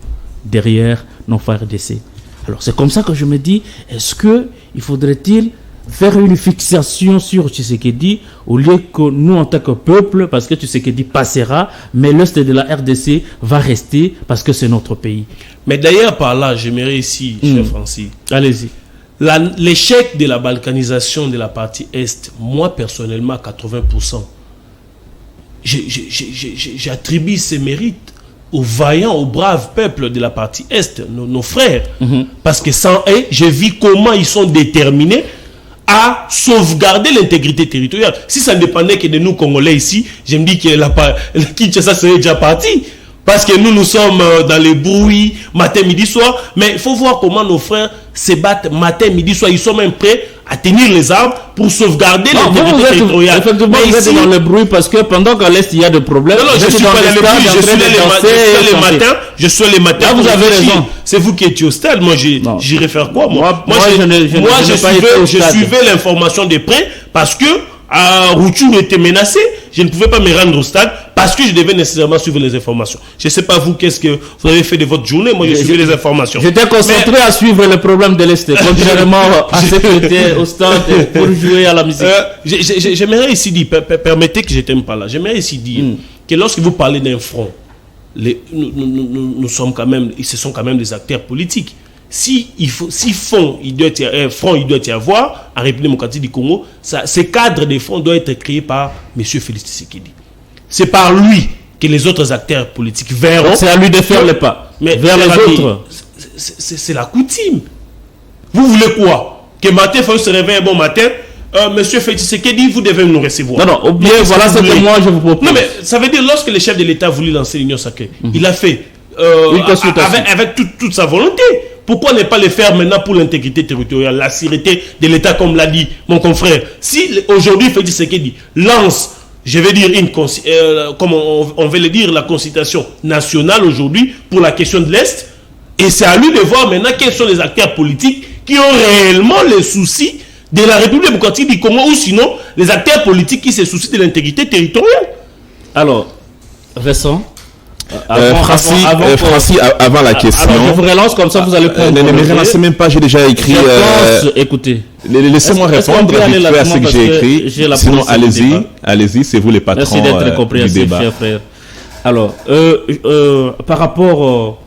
derrière nos frères RDC. Alors, c'est comme ça que je me dis, est-ce qu'il faudrait-il faire une fixation sur Tshisekedi au lieu que nous, en tant que peuple, parce que Tshisekedi passera, mais l'Est de la RDC va rester parce que c'est notre pays. Mais d'ailleurs, par là, j'aimerais ici, cher Francis, allez-y. L'échec de la balkanisation de la partie Est, moi personnellement, 80%, j'attribue ces mérites aux vaillants, aux braves peuples de la partie Est, nos frères. Parce que sans eux, j'ai vu comment ils sont déterminés à sauvegarder l'intégrité territoriale. Si ça ne dépendait que de nous, Congolais, ici, je me dis que Kinshasa serait déjà parti. Parce que nous sommes dans les bruits, matin, midi, soir. Mais il faut voir comment nos frères se battent matin, midi, soir. Ils sont même prêts à tenir les armes pour sauvegarder l'intégrité territoriale. Effectivement, vous êtes dans le bruit parce que pendant qu'à l'Est, il y a des problèmes. Non, je suis pas dans le bruit. Je suis les matins. Là, vous avez raison. C'est vous qui étiez au stade. Moi, j'irai faire quoi, moi je suivais l'information de près parce que Rouchou était menacé. Je ne pouvais pas me rendre au stade parce que je devais nécessairement suivre les informations. Je ne sais pas vous, qu'est-ce que vous avez fait de votre journée. Moi, je suivais les informations. J'étais concentré à suivre le problème de l'Est, contrairement à ce qui était au stade pour jouer à la musique. J'aimerais ici dire, permettez que je t'aime pas là, j'aimerais ici dire que lorsque vous parlez d'un front, nous sommes quand même, ce sont quand même des acteurs politiques. Si front il doit y avoir en République démocratique du Congo, ce cadre de front doit être créé par M. Félix Tshisekedi. C'est par lui que les autres acteurs politiques verront. C'est à lui de faire le pas. Mais vers les autres, c'est la coutume. Vous voulez quoi? Que matin, il faut se réveiller un bon matin. Monsieur Félix Tshisekedi, vous devez nous recevoir. Non, bien, voilà ce que moi je vous propose. Non, mais ça veut dire lorsque le chef de l'État voulait lancer l'Union sacrée, il a fait avec toute sa volonté. Pourquoi ne pas le faire maintenant pour l'intégrité territoriale, la sûreté de l'État, comme l'a dit mon confrère? Si aujourd'hui Félix Tshisekedi lance, je vais dire, comme on veut le dire, la consultation nationale aujourd'hui pour la question de l'Est, et c'est à lui de voir maintenant quels sont les acteurs politiques qui ont réellement les soucis de la République démocratique du Congo, ou sinon les acteurs politiques qui se soucient de l'intégrité territoriale. Alors, Vincent, Francis, avant la question. Alors, je vous relance comme ça, vous allez prendre. Ne me relancez même pas, j'ai déjà écrit. Écoutez. Laissez-moi répondre à ce que j'ai écrit. Sinon, allez-y, c'est vous les patrons. Merci d'être compréhensif, cher frère. Alors, par rapport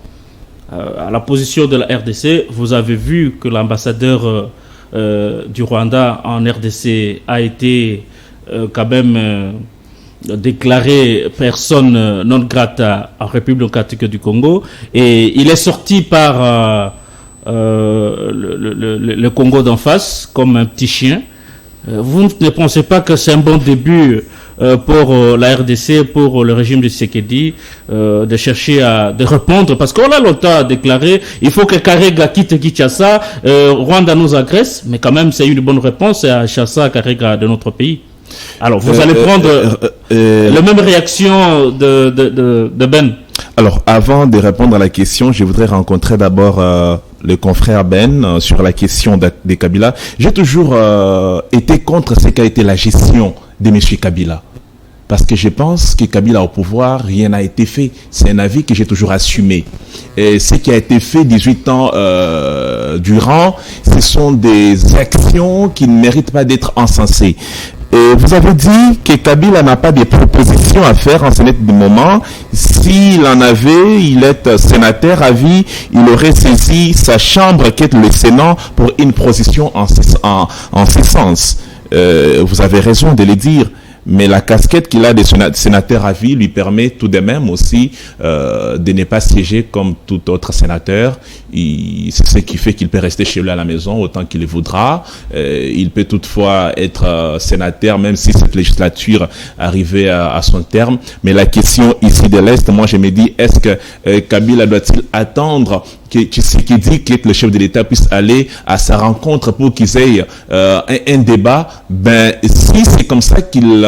à la position de la RDC, vous avez vu que l'ambassadeur du Rwanda en RDC a été quand même déclaré personne non grata en République démocratique du Congo, et il est sorti par le Congo d'en face comme un petit chien. Vous ne pensez pas que c'est un bon début pour la RDC, pour le régime de Tshisekedi, de chercher de répondre, parce qu'on a longtemps déclaré il faut que Karega quitte Kinshasa, Rwanda nous agresse, mais quand même c'est une bonne réponse à Kinshasa, Karega de notre pays. Alors vous allez prendre la même réaction de Ben. Alors avant de répondre à la question, je voudrais rencontrer d'abord le confrère Ben sur la question de Kabila. J'ai toujours été contre ce qu'a été la gestion de M. Kabila. Parce que je pense que Kabila au pouvoir, rien n'a été fait. C'est un avis que j'ai toujours assumé. Et ce qui a été fait 18 ans durant, ce sont des actions qui ne méritent pas d'être encensées. Et vous avez dit que Kabila n'a pas de propositions à faire en ce moment. S'il en avait, il est sénateur à vie, il aurait saisi sa chambre qui est le Sénat pour une position en ce sens. Vous avez raison de le dire. Mais la casquette qu'il a de sénateur à vie lui permet tout de même aussi de ne pas siéger comme tout autre sénateur. C'est ce qui fait qu'il peut rester chez lui à la maison autant qu'il le voudra. Il peut toutefois être sénateur même si cette législature arrivait à son terme. Mais la question ici de l'Est, moi je me dis, est-ce que Kabila doit-il attendre que Tshisekedi, qui est le chef de l'État, puisse aller à sa rencontre pour qu'ils aient un débat? Ben, si c'est comme ça qu'il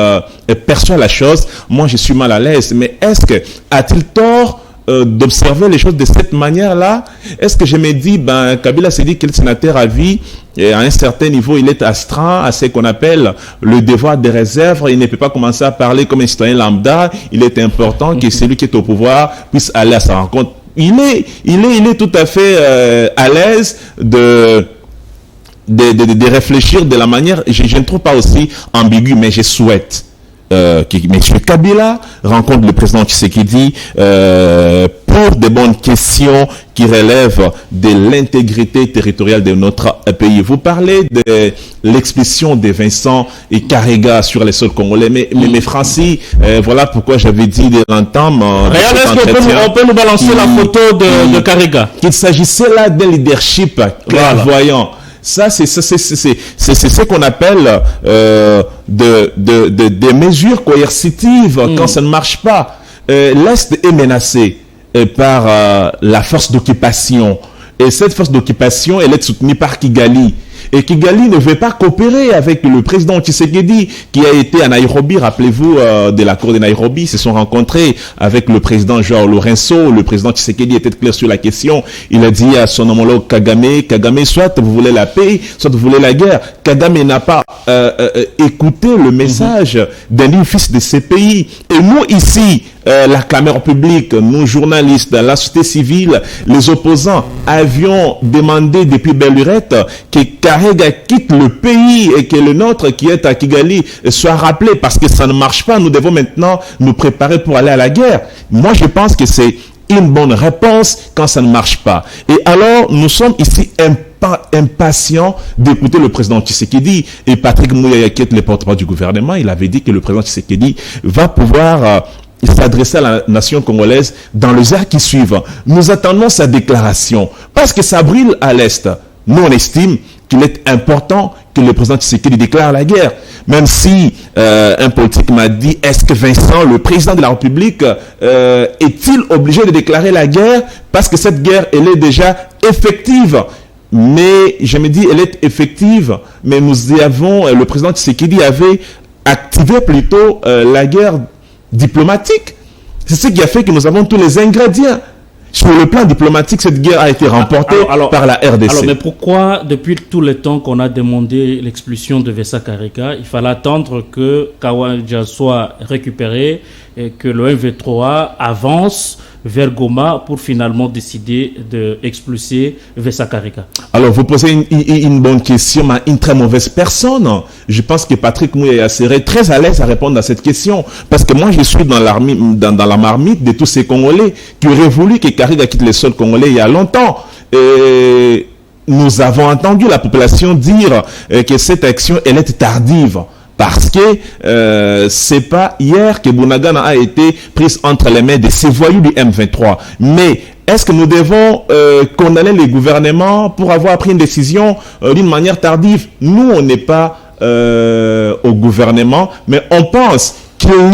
perçoit la chose, moi je suis mal à l'aise. Mais est-ce que a-t-il tort d'observer les choses de cette manière-là? Est-ce que je me dis, Kabila s'est dit qu'il est sénateur à vie, et à un certain niveau, il est astreint à ce qu'on appelle le devoir de réserve. Il ne peut pas commencer à parler comme un citoyen lambda. Il est important que celui qui est au pouvoir puisse aller à sa rencontre. Il est tout à fait à l'aise de réfléchir de la manière, je ne trouve pas aussi ambigu, mais je souhaite que M. Kabila rencontre le président Tshisekedi pour des bonnes questions qui relèvent de l'intégrité territoriale de notre pays. Vous parlez de l'expulsion de Vincent et Karega sur les sols congolais, mais Francis, voilà pourquoi j'avais dit de l'entendre. On peut nous balancer la photo de Karega. Qu'il s'agissait là d'un leadership clairvoyant. Ça, c'est ce qu'on appelle des mesures coercitives quand ça ne marche pas. L'Est est menacé par la force d'occupation. Et cette force d'occupation, elle est soutenue par Kigali. Et Kigali ne veut pas coopérer avec le président Tshisekedi qui a été à Nairobi. Rappelez-vous de l'accord de Nairobi, ils se sont rencontrés avec le président Joao Lourenço. Le président Tshisekedi était clair sur la question. Il a dit à son homologue Kagame, soit vous voulez la paix, soit vous voulez la guerre. Kagame n'a pas écouté le message d'un fils de ces pays. Et nous ici, la caméra publique, nous journalistes, la société civile, les opposants avions demandé depuis belle lurette que Karega quitte le pays et que le nôtre qui est à Kigali soit rappelé parce que ça ne marche pas. Nous devons maintenant nous préparer pour aller à la guerre. Moi, je pense que c'est une bonne réponse quand ça ne marche pas. Et alors, nous sommes ici impatients d'écouter le président Tshisekedi. Et Patrick Mouyaya, qui est le porte-parole du gouvernement, il avait dit que le président Tshisekedi va pouvoir s'adresser à la nation congolaise dans les heures qui suivent. Nous attendons sa déclaration parce que ça brûle à l'Est. Nous, on estime qu'il est important que le président Tshisekedi déclare la guerre. Même si un politique m'a dit, est-ce que Vincent, le président de la République, est-il obligé de déclarer la guerre parce que cette guerre, elle est déjà effective? Mais je me dis, elle est effective, mais le président Tshisekedi avait activé plutôt la guerre diplomatique. C'est ce qui a fait que nous avons tous les ingrédients. Sur le plan diplomatique, cette guerre a été remportée par la RDC. Alors, mais pourquoi, depuis tout le temps qu'on a demandé l'expulsion de Vincent Karega, il fallait attendre que Kawadja soit récupéré et que le MV3 avance vers Goma pour finalement décider d'expulser Vincent Karega? Alors, vous posez une bonne question, mais une très mauvaise personne. Je pense que Patrick Mouyaya serait très à l'aise à répondre à cette question. Parce que moi, je suis dans la marmite de tous ces Congolais qui auraient voulu que Karega quitte les sols congolais il y a longtemps. Et nous avons entendu la population dire que cette action, elle est tardive. Parce que c'est pas hier que Bunagana a été prise entre les mains de ces voyous du M23. Mais est-ce que nous devons condamner les gouvernements pour avoir pris une décision d'une manière tardive? Nous, on n'est pas au gouvernement, mais on pense qu'il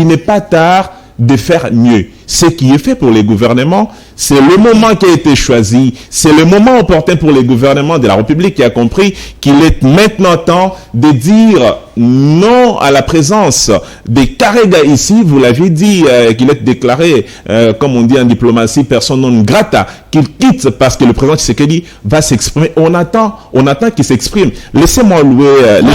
n'est pas tard de faire mieux. Ce qui est fait pour les gouvernements, c'est le moment qui a été choisi, c'est le moment opportun pour les gouvernements de la République qui a compris qu'il est maintenant temps de dire non à la présence des Karega ici. Vous l'avez dit, qu'il est déclaré, comme on dit en diplomatie, persona non grata, qu'il quitte parce que le président Tshisekedi va s'exprimer. On attend qu'il s'exprime. Laissez-moi louer les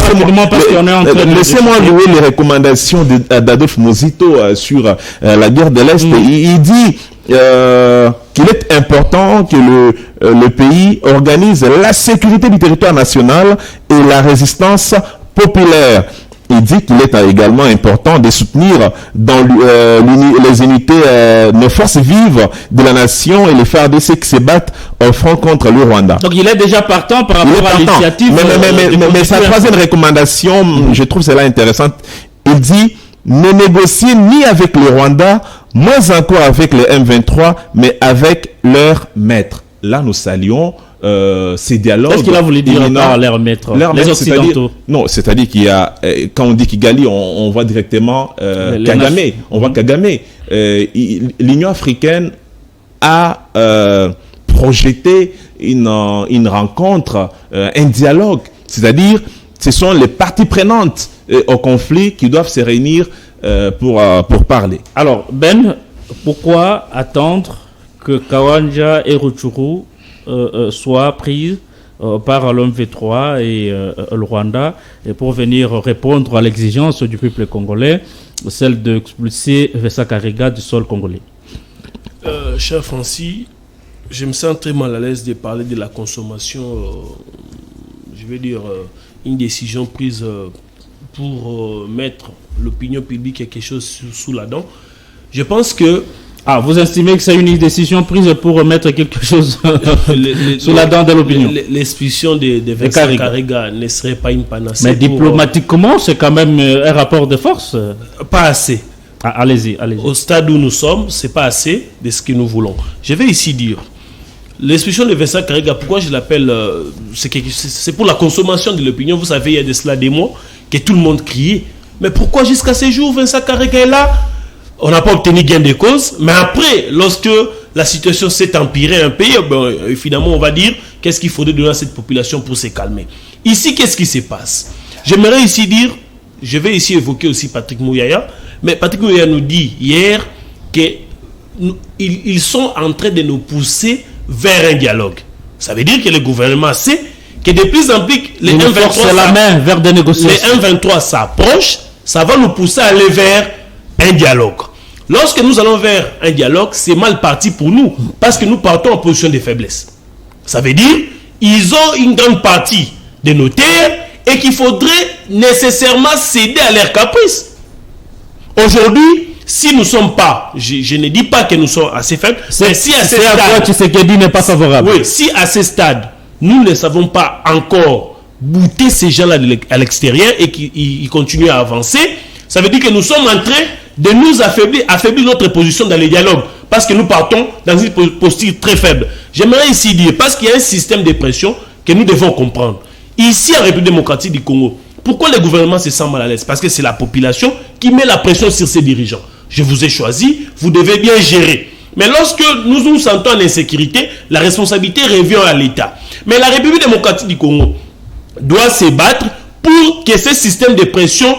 recommandations d'Adolphe Mozito sur la guerre de l'Est. Il dit qu'il est important que le pays organise la sécurité du territoire national et la résistance populaire. Il dit qu'il est également important de soutenir dans les unités, nos forces vives de la nation et les FARDC qui se battent au front contre le Rwanda. Donc il est déjà partant par rapport à l'initiative. Mais sa troisième recommandation, je trouve cela intéressante. Il dit ne négocier ni avec le Rwanda, moins encore avec le M23, mais avec leurs maîtres. Là, nous saluons ces dialogues. Qu'est-ce qu'il a voulu dire par leurs maîtres, les Occidentaux? Non, c'est-à-dire qu'il y a, quand on dit Kigali, on voit directement Kagame. On voit Kagame. L'Union africaine a projeté une rencontre, un dialogue. C'est-à-dire, ce sont les parties prenantes au conflit qui doivent se réunir pour parler. Alors, Ben, pourquoi attendre que Kawanja et Rutshuru soient pris par l'OM23 et le Rwanda et pour venir répondre à l'exigence du peuple congolais, celle d'expulser Vincent Karega du sol congolais? Cher Francis, je me sens très mal à l'aise de parler de la consommation, je vais dire, une décision prise pour mettre l'opinion publique quelque chose sous la dent. Je pense que... Ah, vous estimez que c'est une décision prise pour mettre quelque chose sous la dent de l'opinion? L'expulsion de Vincent Karega ne serait pas une panacée. Mais diplomatiquement, c'est quand même un rapport de force. Pas assez. Ah, allez-y. Au stade où nous sommes, c'est pas assez de ce que nous voulons. Je vais ici dire, l'expulsion de Vincent Karega, pourquoi je l'appelle, c'est pour la consommation de l'opinion. Vous savez, il y a de cela des mois que tout le monde criait. Mais pourquoi jusqu'à ce jour Vincent Karega est là? On n'a pas obtenu gain de cause, mais après, lorsque la situation s'est empirée un peu, finalement, on va dire qu'est-ce qu'il faudrait donner à cette population pour se calmer. Ici, qu'est-ce qui se passe? J'aimerais ici dire, je vais ici évoquer aussi Patrick Mouyaya, mais Patrick Mouyaya nous dit hier qu'ils sont en train de nous pousser vers un dialogue. Ça veut dire que le gouvernement sait que de plus en plus, les M23 s'approchent, ça va nous pousser à aller vers un dialogue. Lorsque nous allons vers un dialogue, c'est mal parti pour nous, parce que nous partons en position de faiblesse. Ça veut dire ils ont une grande partie de nos terres et qu'il faudrait nécessairement céder à leurs caprices. Aujourd'hui, si nous ne sommes pas, je ne dis pas que nous sommes assez faibles, mais si à ce stade, Tshisekedi n'est pas favorable. Oui, si à ce stade, nous ne savons pas encore bouter ces gens-là à l'extérieur et qu'ils continuent à avancer, ça veut dire que nous sommes en train de nous affaiblir notre position dans les dialogues, parce que nous partons dans une posture très faible. J'aimerais ici dire, parce qu'il y a un système de pression que nous devons comprendre. Ici, en République démocratique du Congo, pourquoi le gouvernement se sent mal à l'aise? Parce que c'est la population qui met la pression sur ses dirigeants. Je vous ai choisi, vous devez bien gérer. Mais lorsque nous nous sentons en insécurité, la responsabilité revient à l'État. Mais la République démocratique du Congo doit se battre pour que ce système de pression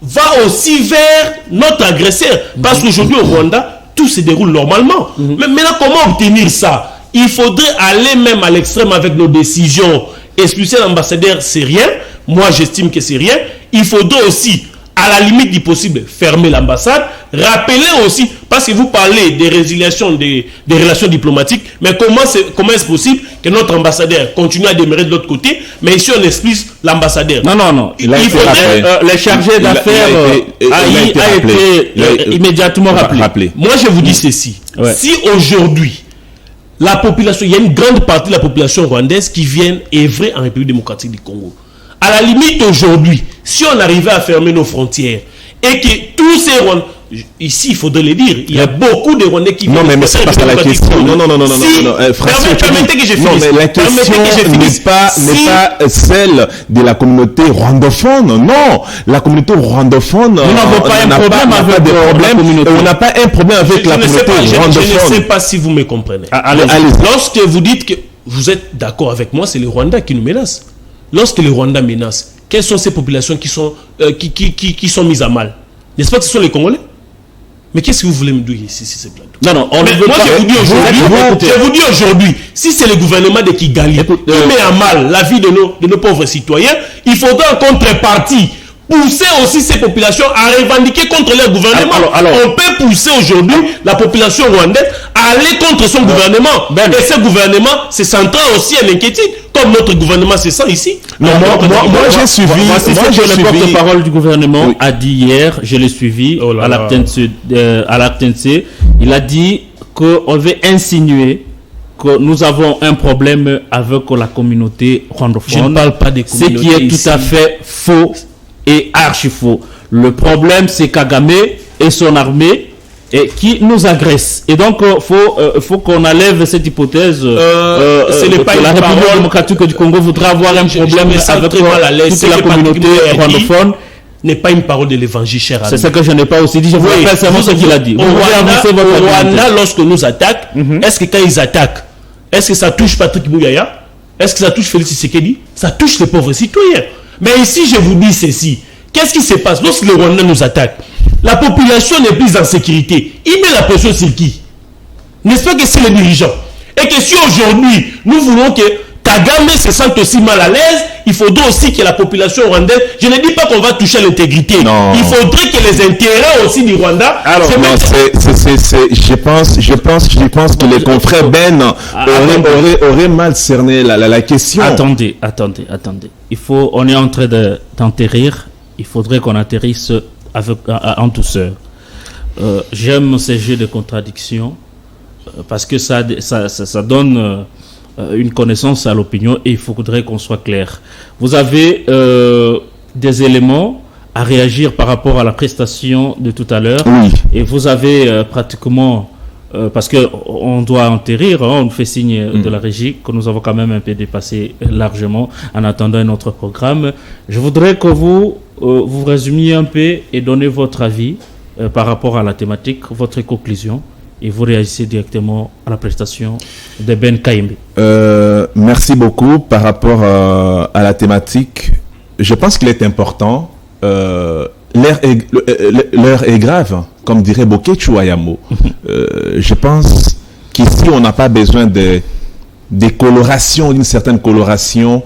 va aussi vers notre agresseur. Parce qu'aujourd'hui au Rwanda, tout se déroule normalement. Mais maintenant, comment obtenir ça? Il faudrait aller même à l'extrême avec nos décisions. Expulser l'ambassadeur, c'est rien. Moi, j'estime que c'est rien. Il faudrait aussi, à la limite du possible, fermer l'ambassade. Rappeler aussi, parce que vous parlez de résiliation des relations diplomatiques, mais comment est-ce possible que notre ambassadeur continue à demeurer de l'autre côté, mais ici on expulse l'ambassadeur? Non. Il faudrait le chargé d'affaires a été immédiatement rappelé. Moi, je vous dis ceci. Ouais. Si aujourd'hui, la population, il y a une grande partie de la population rwandaise qui vient œuvrer en République démocratique du Congo. À la limite aujourd'hui, si on arrivait à fermer nos frontières et que tous ces Rwandais, ici il faudrait le dire, il y a beaucoup de Rwandais qui viennent. Non, mais c'est pas ça la question. Non, permettez que je finisse. Non, mais la question n'est pas celle de la communauté rwandophone. Non, la communauté rwandophone. Nous n'avons pas un problème avec la communauté. On n'a pas un problème avec la communauté rwandophone. Je ne sais pas si vous me comprenez. Lorsque vous dites que vous êtes d'accord avec moi, c'est le Rwanda qui nous menace. Lorsque le Rwanda menace, quelles sont ces populations qui sont mises à mal? N'est-ce pas que ce sont les Congolais? Mais qu'est-ce que vous voulez me dire ici, c'est plateau? Non, moi je vous dis aujourd'hui, si c'est le gouvernement de Kigali qui met à mal la vie de nos pauvres citoyens, il faudra en contrepartie pousser aussi ces populations à revendiquer contre leur gouvernement. On peut pousser aujourd'hui la population rwandaise à aller contre son gouvernement. Et ce gouvernement se sentant aussi en inquiétude, comme notre gouvernement se sent ici. Non, moi j'ai suivi. Le porte-parole du gouvernement a dit hier, je l'ai suivi à l'ACTNC, il a dit qu'on veut insinuer que nous avons un problème avec la communauté rwandophone. Je ne parle pas des communautés. Ce qui est tout à fait faux et archi faux. Le problème, c'est Kagame et son armée qui nous agressent. Et donc, faut qu'on enlève cette hypothèse. Ce n'est pas la République démocratique du Congo voudra avoir un problème avec toute la communauté rwandophone. N'est pas une parole de l'évangile, cher ami. C'est ce que je n'ai pas aussi dit. Je vous rappelle seulement ce qu'il a dit. Au Rwanda, lorsque nous attaquent, est-ce que quand ils attaquent, est-ce que ça touche Patrick Mouyaya? Est-ce que ça touche Félix Tshisekedi? Ça touche les pauvres citoyens. Mais ici, je vous dis ceci. Qu'est-ce qui se passe lorsque le Rwanda nous attaque? la population n'est plus en sécurité, il met la pression sur qui? N'est-ce pas que c'est les dirigeants? Et que si aujourd'hui, nous voulons que Kagame se sente aussi mal à l'aise, il faudrait aussi que la population rwandaise, je ne dis pas qu'on va toucher à l'intégrité, il faudrait que les intérêts aussi du Rwanda... Alors, non, je pense que les confrères Ben auraient mal cerné la question. Attendez. On est en train d'enterrir, il faudrait qu'on atterrisse en douceur. J'aime ces jeux de contradiction, parce que ça donne... une connaissance à l'opinion et il faudrait qu'on soit clair. Vous avez des éléments à réagir par rapport à la prestation de tout à l'heure. Oui. Et vous avez pratiquement, parce qu'on doit enterrir, on nous fait signe de la régie que nous avons quand même un peu dépassé largement en attendant un autre programme. Je voudrais que vous résumiez un peu et donnez votre avis par rapport à la thématique, votre conclusion. Et vous réagissez directement à la prestation de Ben Kayembe. Merci beaucoup. Par rapport à la thématique, je pense qu'il est important. L'heure est grave, comme dirait Bokechu Ayamo. Je pense qu'ici, on n'a pas besoin des colorations, d'une certaine coloration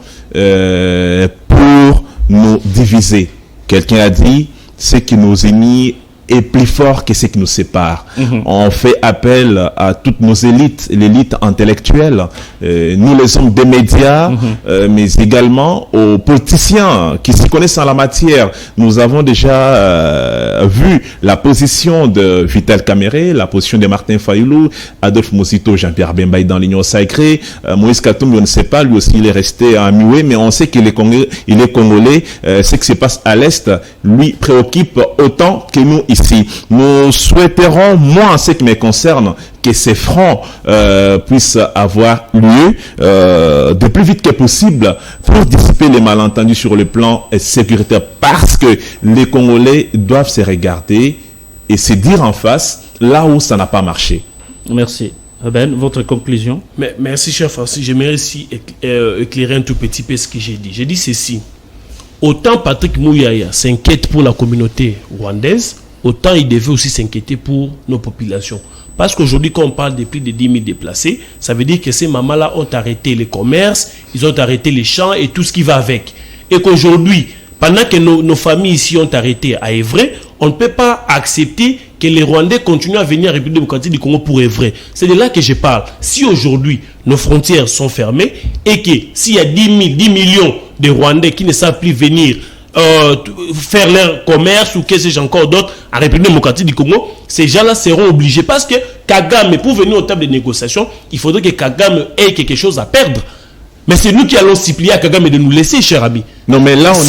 pour nous diviser. Quelqu'un a dit, ce qui nous unit est plus fort que ce qui nous sépare. On fait appel à toutes nos élites, l'élite intellectuelle, nous les hommes des médias, mais également aux politiciens qui s'y connaissent en la matière. Nous avons déjà vu la position de Vital Kamerhe, la position de Martin Fayulu, Adolphe Mosito, Jean-Pierre Bembaï dans l'Union sacrée, Moïse Katumbi, on ne sait pas, lui aussi il est resté à Mioué, mais on sait qu'il est Congolais. Ce qui se passe à l'Est lui préoccupe autant que nous ici. Nous souhaiterons, moi en ce qui me concerne, que ces fronts puissent avoir lieu de plus vite que possible pour dissiper les malentendus sur le plan sécuritaire, parce que les Congolais doivent se regarder et se dire en face là où ça n'a pas marché. Merci. Ben, votre conclusion? Merci, cher Francis. J'aimerais aussi éclairer un tout petit peu ce que j'ai dit. J'ai dit ceci. Autant Patrick Mouyaya s'inquiète pour la communauté rwandaise, autant il devait aussi s'inquiéter pour nos populations. Parce qu'aujourd'hui, quand on parle de plus de 10 000 déplacés, ça veut dire que ces mamans-là ont arrêté les commerces, ils ont arrêté les champs et tout ce qui va avec. Et qu'aujourd'hui, pendant que nos familles ici ont arrêté à Évray, on ne peut pas accepter que les Rwandais continuent à venir en République démocratique du Congo pour Évray. C'est de là que je parle. Si aujourd'hui, nos frontières sont fermées et que s'il y a 10 millions de Rwandais qui ne savent plus venir faire leur commerce ou qu'est-ce que j'ai encore d'autres en République démocratique du Congo, ces gens-là seront obligés, parce que Kagame, pour venir aux tables de négociation, il faudrait que Kagame ait quelque chose à perdre. Mais c'est nous qui allons supplier à Kagame de nous laisser, cher ami. Non, mais là, on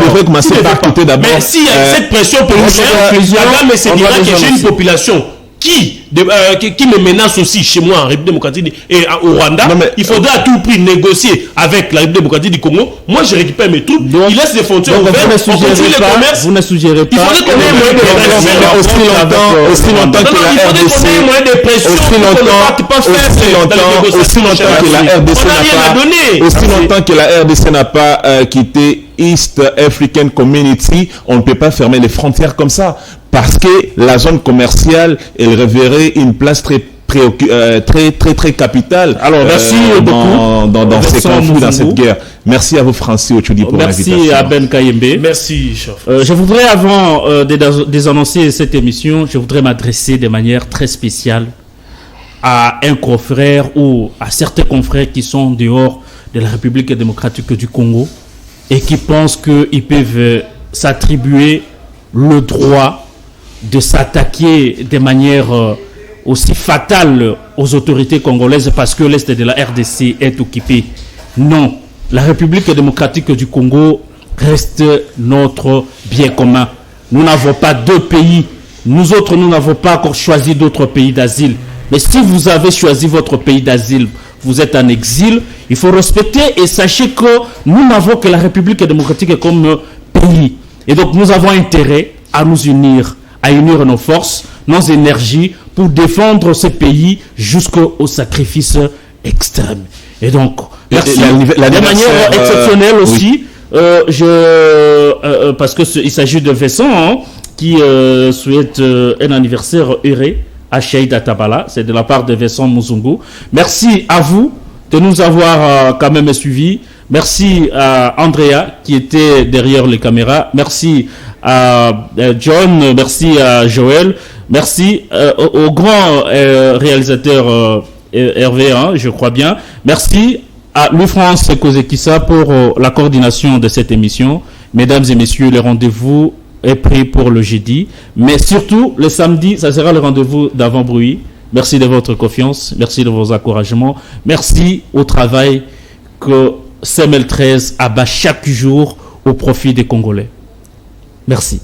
devrait commencer par quitter d'abord. Mais s'il y a cette pression pour nous faire, Kagame se dira que j'ai une population qui me menace aussi chez moi en République démocratique et au Rwanda. Il faudrait à tout prix négocier avec la République démocratique du Congo. Moi, je récupère mes troupes. Il laisse les frontières ouvertes. On continue les commerces. Vous ne suggérez pas. Il faudrait qu'on ait un moyen de pression. Aussi longtemps que la RDC, aussi longtemps que la RDC n'a pas quitté East African Community, on ne peut pas fermer les frontières comme ça, parce que la zone commerciale, elle revêt une place très capitale. Alors, merci beaucoup dans ces conflits, dans cette guerre. Merci à vous, Francis Ochudi, pour l'invitation. Merci à Ben Kayembe. Merci, chef. Je voudrais, avant de désannoncer cette émission, je voudrais m'adresser de manière très spéciale à un confrère ou à certains confrères qui sont dehors de la République démocratique du Congo et qui pensent qu'ils peuvent s'attribuer le droit de s'attaquer de manière aussi fatale aux autorités congolaises parce que l'Est de la RDC est occupé. Non, la République démocratique du Congo reste notre bien commun. Nous n'avons pas deux pays. Nous autres, nous n'avons pas encore choisi d'autres pays d'asile. Mais si vous avez choisi votre pays d'asile, vous êtes en exil, il faut respecter et sachez que nous n'avons que la République démocratique comme pays. Et donc nous avons intérêt à nous unir, à unir nos forces, nos énergies pour défendre ce pays jusqu'au sacrifice extrême. Et donc, merci. De manière exceptionnelle aussi, parce qu'il s'agit de Vincent, qui souhaite un anniversaire heureux à Cheikh Tabala. C'est de la part de Vincent Muzungu. Merci à vous de nous avoir quand même suivis. Merci à Andrea qui était derrière les caméras. Merci à John. Merci à Joël. Merci au grand réalisateur Hervé, je crois bien. Merci à Louis-France Kozekissa pour la coordination de cette émission. Mesdames et messieurs, le rendez-vous est pris pour le jeudi. Mais surtout, le samedi, ça sera le rendez-vous d'avant-bruit. Merci de votre confiance. Merci de vos encouragements. Merci au travail que CML13 abat chaque jour au profit des Congolais. Merci.